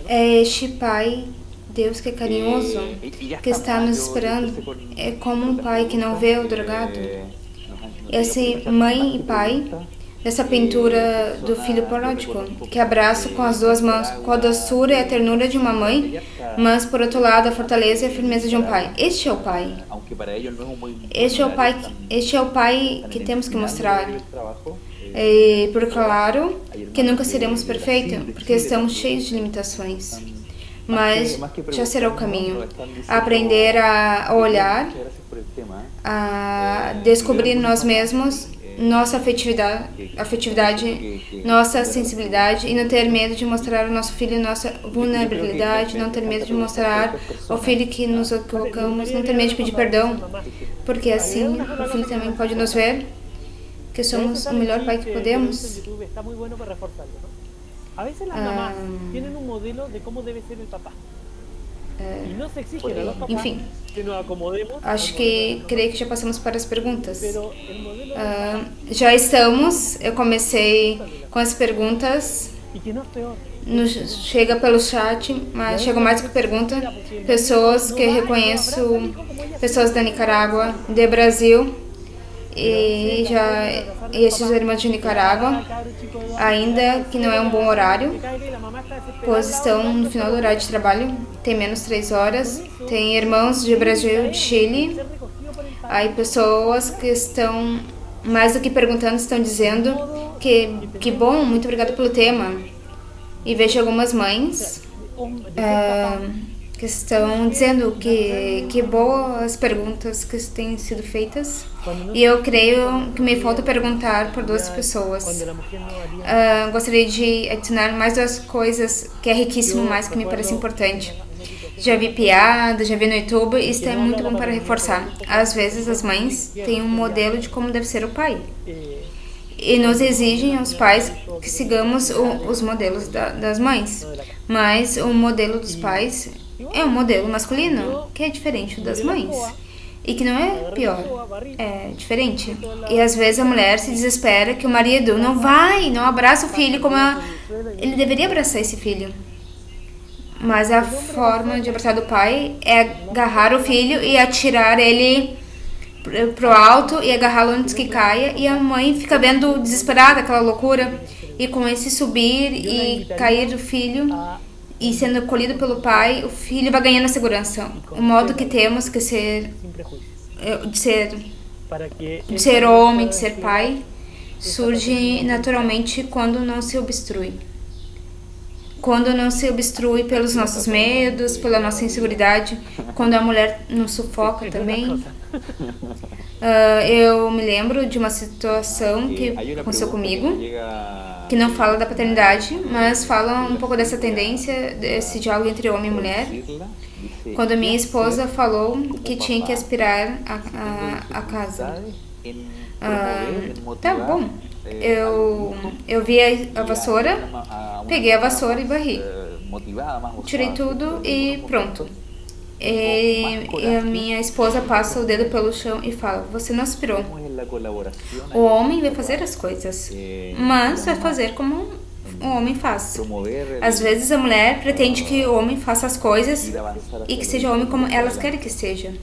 é este Pai, Deus que é carinhoso, que está nos esperando. É como um pai que não vê o drogado. Esse mãe e pai dessa pintura do filho pródigo, que abraça com as duas mãos, com a doçura e a ternura de uma mãe, mas por outro lado a fortaleza e a firmeza de um pai. Este é o pai. Este é o pai que temos que mostrar. E por claro que nunca seremos perfeitos, porque estamos cheios de limitações. Mas já será o caminho. Aprender a olhar, a descobrir nós mesmos, nossa afetividade, nossa sensibilidade, e não ter medo de mostrar ao nosso filho nossa vulnerabilidade, não ter medo de mostrar ao filho que nos equivocamos, não ter medo de pedir perdão, porque assim o filho também pode nos ver que somos o melhor pai que podemos. Enfim, acho que creio que já passamos para as perguntas. Eu comecei com as perguntas, chega pelo chat, mas chegou mais do que pergunta. Pessoas que reconheço, pessoas da Nicarágua, do Brasil, e esses irmãos de Nicarágua, ainda que não é um bom horário, pois estão no final do horário de trabalho, tem menos 3 horas. Tem irmãos de Brasil, de Chile, aí pessoas que estão mais do que perguntando, estão dizendo que bom, muito obrigada pelo tema. E vejo algumas mães que estão dizendo que boas perguntas que têm sido feitas. E eu creio que me falta perguntar por 2 pessoas. Gostaria de adicionar mais 2 coisas que é riquíssimo, mas que me parece importante. Já vi piada, já vi no YouTube, e isso é muito bom para reforçar. Às vezes as mães têm um modelo de como deve ser o pai. E nos exigem aos pais que sigamos os modelos das mães. Mas o modelo dos pais é um modelo masculino, que é diferente das mães. E que não é pior, é diferente. E às vezes a mulher se desespera que o marido não abraça o filho como ele deveria abraçar esse filho. Mas a forma de abraçar do pai é agarrar o filho e atirar ele pro alto e agarrá-lo antes que caia. E a mãe fica vendo desesperada aquela loucura. E com esse subir e cair do filho e sendo acolhido pelo pai, o filho vai ganhando a segurança. O modo que temos que ser homem, de ser pai, surge naturalmente quando não se obstrui. Quando não se obstrui pelos nossos medos, pela nossa inseguridade, quando a mulher nos sufoca também. Eu me lembro de uma situação que aconteceu comigo. que não fala da paternidade, mas fala um pouco dessa tendência, desse diálogo entre homem e mulher. Quando minha esposa falou que tinha que aspirar a casa. Tá bom. Eu vi a vassoura, peguei a vassoura e varri. Tirei tudo e pronto. E a minha esposa passa o dedo pelo chão e fala: você não aspirou. O homem vai fazer as coisas, mas vai fazer como o homem faz. Às vezes a mulher pretende que o homem faça as coisas e que seja o homem como elas querem que seja.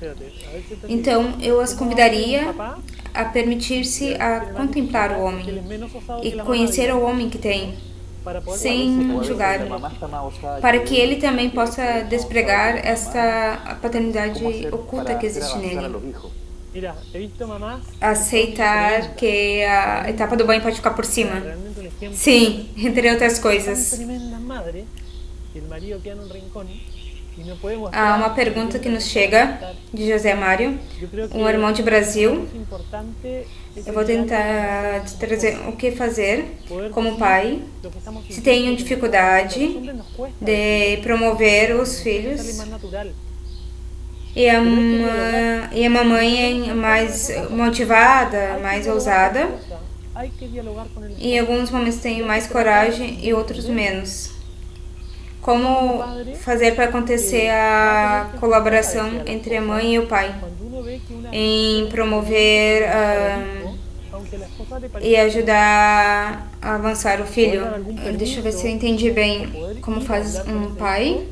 Então eu as convidaria a permitir-se a contemplar o homem e conhecer o homem que tem, sem julgar, para que ele também possa despregar esta paternidade oculta que existe nele. Aceitar que a etapa do banho pode ficar por cima. Sim, entre outras coisas. Há uma pergunta que nos chega de José Mário, um irmão de Brasil. Eu vou tentar trazer o que fazer como pai se tenho dificuldade de promover os filhos e a mamãe é mais motivada, mais ousada. Em alguns momentos tenho mais coragem e outros menos. Como fazer para acontecer a colaboração entre a mãe e o pai em promover e ajudar a avançar o filho? Deixa eu ver se eu entendi bem como faz um pai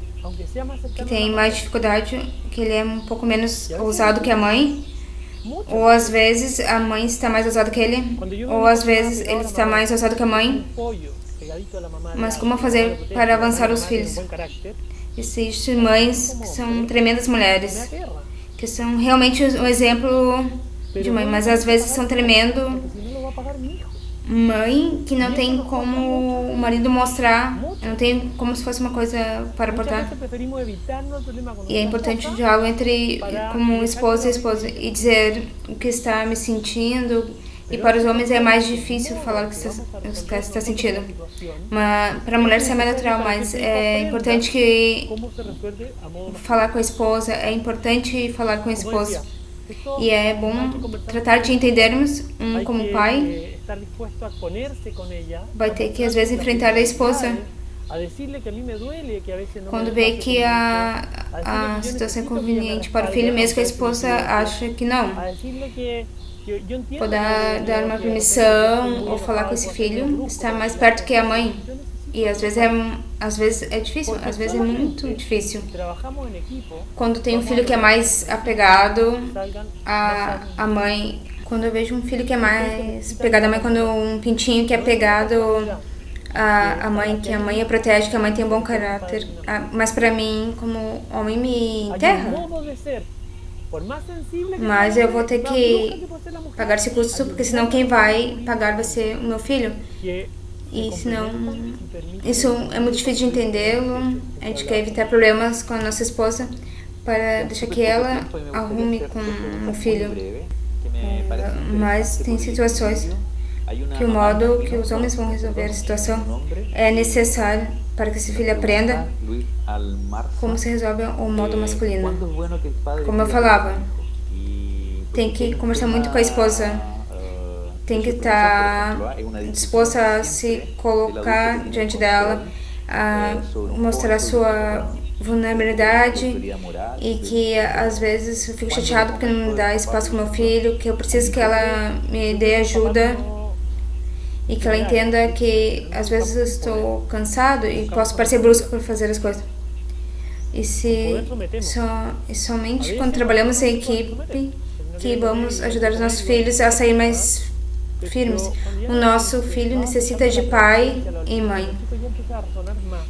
que tem mais dificuldade, que ele é um pouco menos ousado que a mãe, ou às vezes a mãe está mais ousada que ele, ou às vezes ele está mais ousado que a mãe. Mas como fazer para avançar os filhos? Existem mães que são tremendas mulheres, que são realmente um exemplo de mãe, mas às vezes são tremendo mãe que não tem como o marido mostrar, não tem como se fosse uma coisa para portar. E é importante o diálogo entre como esposa e esposa e dizer o que está me sentindo. E para os homens é mais difícil falar o que está sentindo. Mas para a mulher isso é mais natural, mas é importante que falar com a esposa, é importante falar com a esposa. E é bom tratar de entendermos um como pai. Vai ter que às vezes enfrentar a esposa quando vê que a situação é conveniente para o filho, mesmo que a esposa acha que não. Poder dar uma permissão ou falar com esse filho, estar mais perto que a mãe. E às vezes é difícil, às vezes é muito difícil. Quando tem um filho que é mais apegado à mãe, quando eu vejo um filho que é mais apegado à mãe, quando um pintinho que é apegado à mãe, que a mãe a protege, que a mãe tem um bom caráter, mas para mim, como homem, me enterra. Mas eu vou ter que pagar esse custo, porque senão quem vai pagar vai ser o meu filho. E senão, isso é muito difícil de entendê-lo. A gente quer evitar problemas com a nossa esposa para deixar que ela arrume com o filho. Mas tem situações que o modo que os homens vão resolver a situação é necessário para que esse filho aprenda como se resolve o modo masculino. Como eu falava, tem que conversar muito com a esposa, tem que estar disposta a se colocar diante dela, a mostrar sua vulnerabilidade e que às vezes eu fico chateado porque não me dá espaço com meu filho, que eu preciso que ela me dê ajuda e que ela entenda que às vezes eu estou cansado e posso parecer brusco por fazer as coisas. E somente quando trabalhamos em equipe que vamos ajudar os nossos filhos a sair mais firmes. O nosso filho necessita de pai e mãe.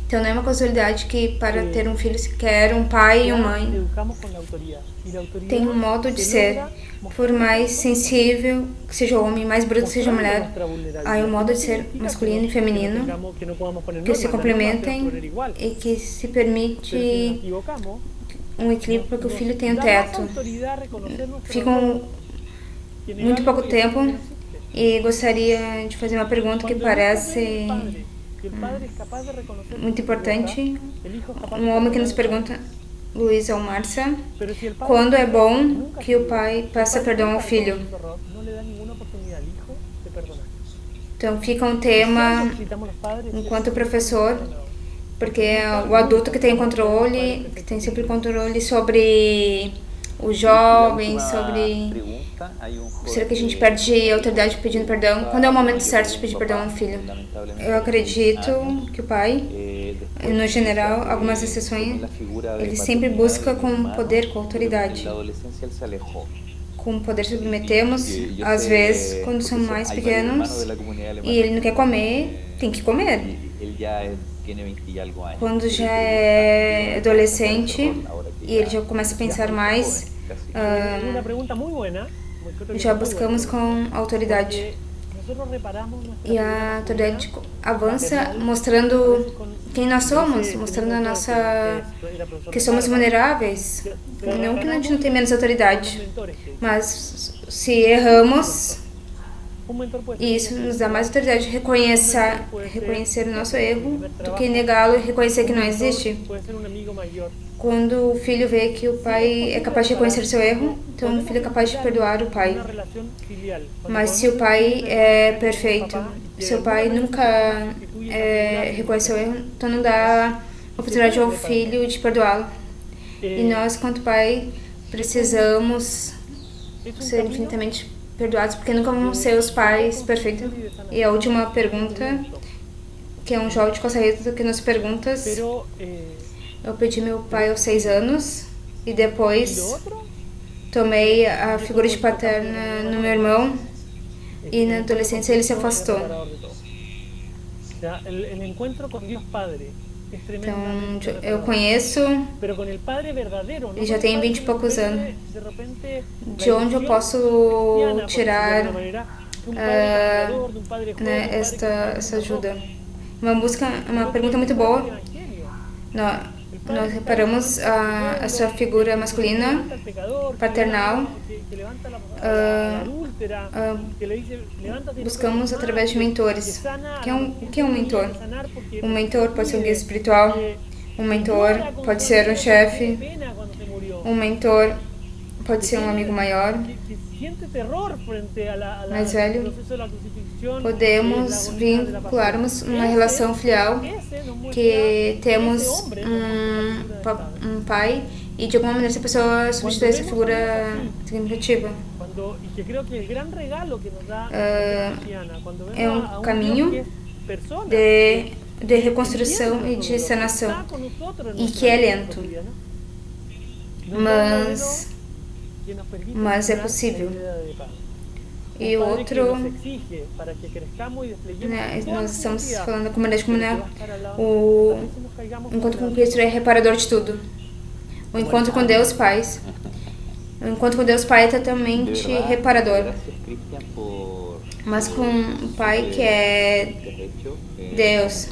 Então não é uma casualidade que para ter um filho se quer um pai e uma mãe. Tem um modo de ser, por mais sensível que seja o homem, mais bruto que seja a mulher, há um modo de ser masculino e feminino que se complementem e que se permite um equilíbrio para que o filho tenha um teto. Ficam muito pouco tempo E gostaria de fazer uma pergunta que parece muito importante. Um homem que nos pergunta, Luiz Almarça, quando é bom que o pai peça perdão ao filho? Então fica um tema enquanto professor, porque é o adulto que tem controle, que tem sempre controle sobre os jovens, sobre... Será que a gente perde a autoridade pedindo perdão? Quando é o momento certo de pedir perdão ao filho? Eu acredito que o pai, no geral, algumas exceções, ele sempre busca com poder, com autoridade. Com poder submetemos, às vezes, quando são mais pequenos, e ele não quer comer, tem que comer. Quando já é adolescente e ele já começa a pensar mais, já buscamos com autoridade. E a autoridade avança mostrando quem nós somos, mostrando a nossa, que somos vulneráveis. Não que a gente não tem menos autoridade, mas se erramos, isso nos dá mais autoridade de reconhecer o nosso erro do que negá-lo e reconhecer que não existe. Quando o filho vê que o pai é capaz de reconhecer seu erro, então o filho é capaz de perdoar o pai. Mas se o pai é perfeito, se o pai nunca reconhece o erro, então não dá oportunidade ao filho de perdoá-lo. E nós, quanto pai, precisamos ser infinitamente perdoados, porque nunca vamos ser os pais perfeitos. E a última pergunta, que é um jovem de Costa Rica que nos pergunta: eu perdi meu pai aos 6 anos e depois tomei a figura de paterna no meu irmão e na adolescência ele se afastou. Então, eu conheço, ele já tem 20 e poucos anos. De onde eu posso tirar essa ajuda? Uma pergunta muito boa. Nós reparamos essa figura masculina, paternal, buscamos através de mentores. O que é um mentor? Um mentor pode ser um guia espiritual, um mentor pode ser um chefe, um mentor pode ser um amigo maior, mais velho. Podemos vincularmos uma relação filial que temos um pai e de alguma maneira essa pessoa substitui essa figura significativa. É um caminho de reconstrução e de sanação e que é lento, mas é possível. E o outro, nós estamos falando da comunidade comunal, o encontro com Cristo é reparador de tudo. O encontro com Deus Pai. O encontro com Deus Pai é totalmente reparador. Mas com o Pai que é Deus,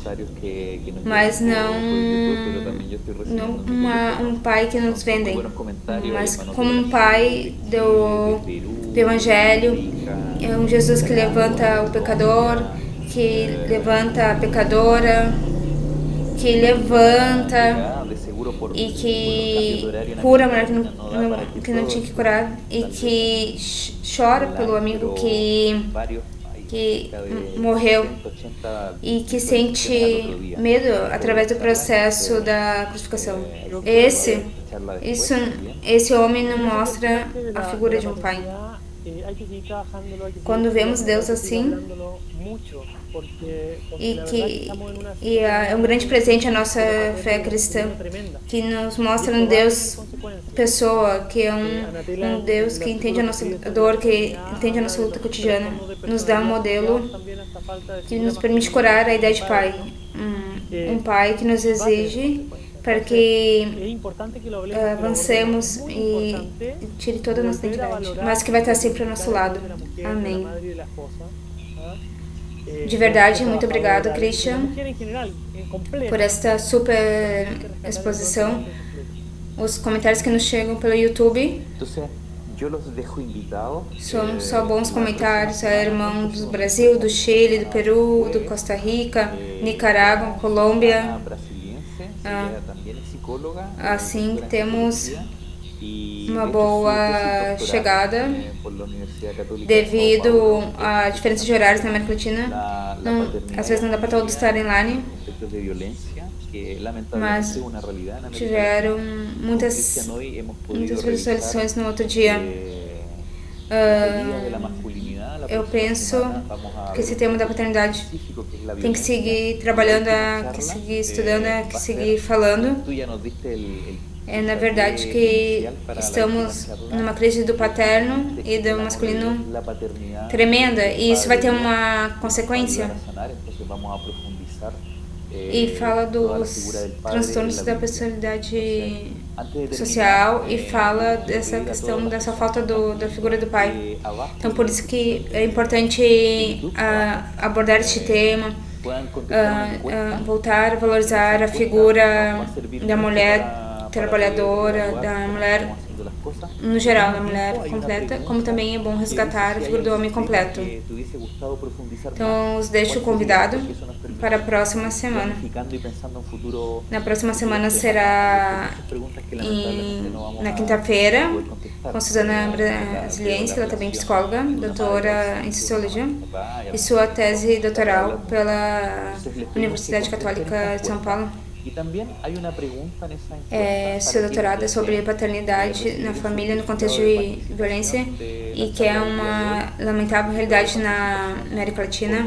mas não um Pai que nos vendem, mas como um Pai do Evangelho, é um Jesus que levanta o pecador, que levanta a pecadora, que levanta e que cura a mulher que não tinha que curar e que chora pelo amigo que morreu e que sente medo através do processo da crucificação. Esse homem não mostra a figura de um pai. Quando vemos Deus assim, e é um grande presente a nossa fé cristã, que nos mostra um Deus pessoa, que é um Deus que entende a nossa dor, que entende a nossa luta cotidiana, nos dá um modelo que nos permite curar a ideia de pai, um pai que nos exige para que avancemos e tire toda a nossa identidade, mas que vai estar sempre ao nosso lado. Amém. De verdade, muito obrigado, Christian, por esta super exposição. Os comentários que nos chegam pelo YouTube São só bons comentários a irmãos do Brasil, do Chile, do Peru, do Costa Rica, Nicarágua, Colômbia. Assim temos uma boa chegada devido à diferença de horários na América Latina. Às vezes não dá para todos estarem online, mas tiveram muitas visualizações no outro dia. Eu penso que esse tema da paternidade tem que seguir trabalhando, que seguir estudando, que seguir falando. É na verdade que estamos numa crise do paterno e do masculino tremenda, e isso vai ter uma consequência. E fala dos transtornos da personalidade social e fala dessa questão dessa falta da figura do pai. Então por isso que é importante abordar este tema, voltar a valorizar a figura da mulher trabalhadora, da mulher no geral, da mulher completa, como também é bom resgatar a figura do homem completo. Então os deixo convidado para a próxima semana. Na próxima semana será na quinta-feira, com Suzana Brasiliense, ela também é psicóloga, doutora em Sociologia, e sua tese doutoral pela Universidade Católica de São Paulo. Seu doutorado é sobre paternidade na família no contexto de violência, e que é uma lamentável realidade na América Latina.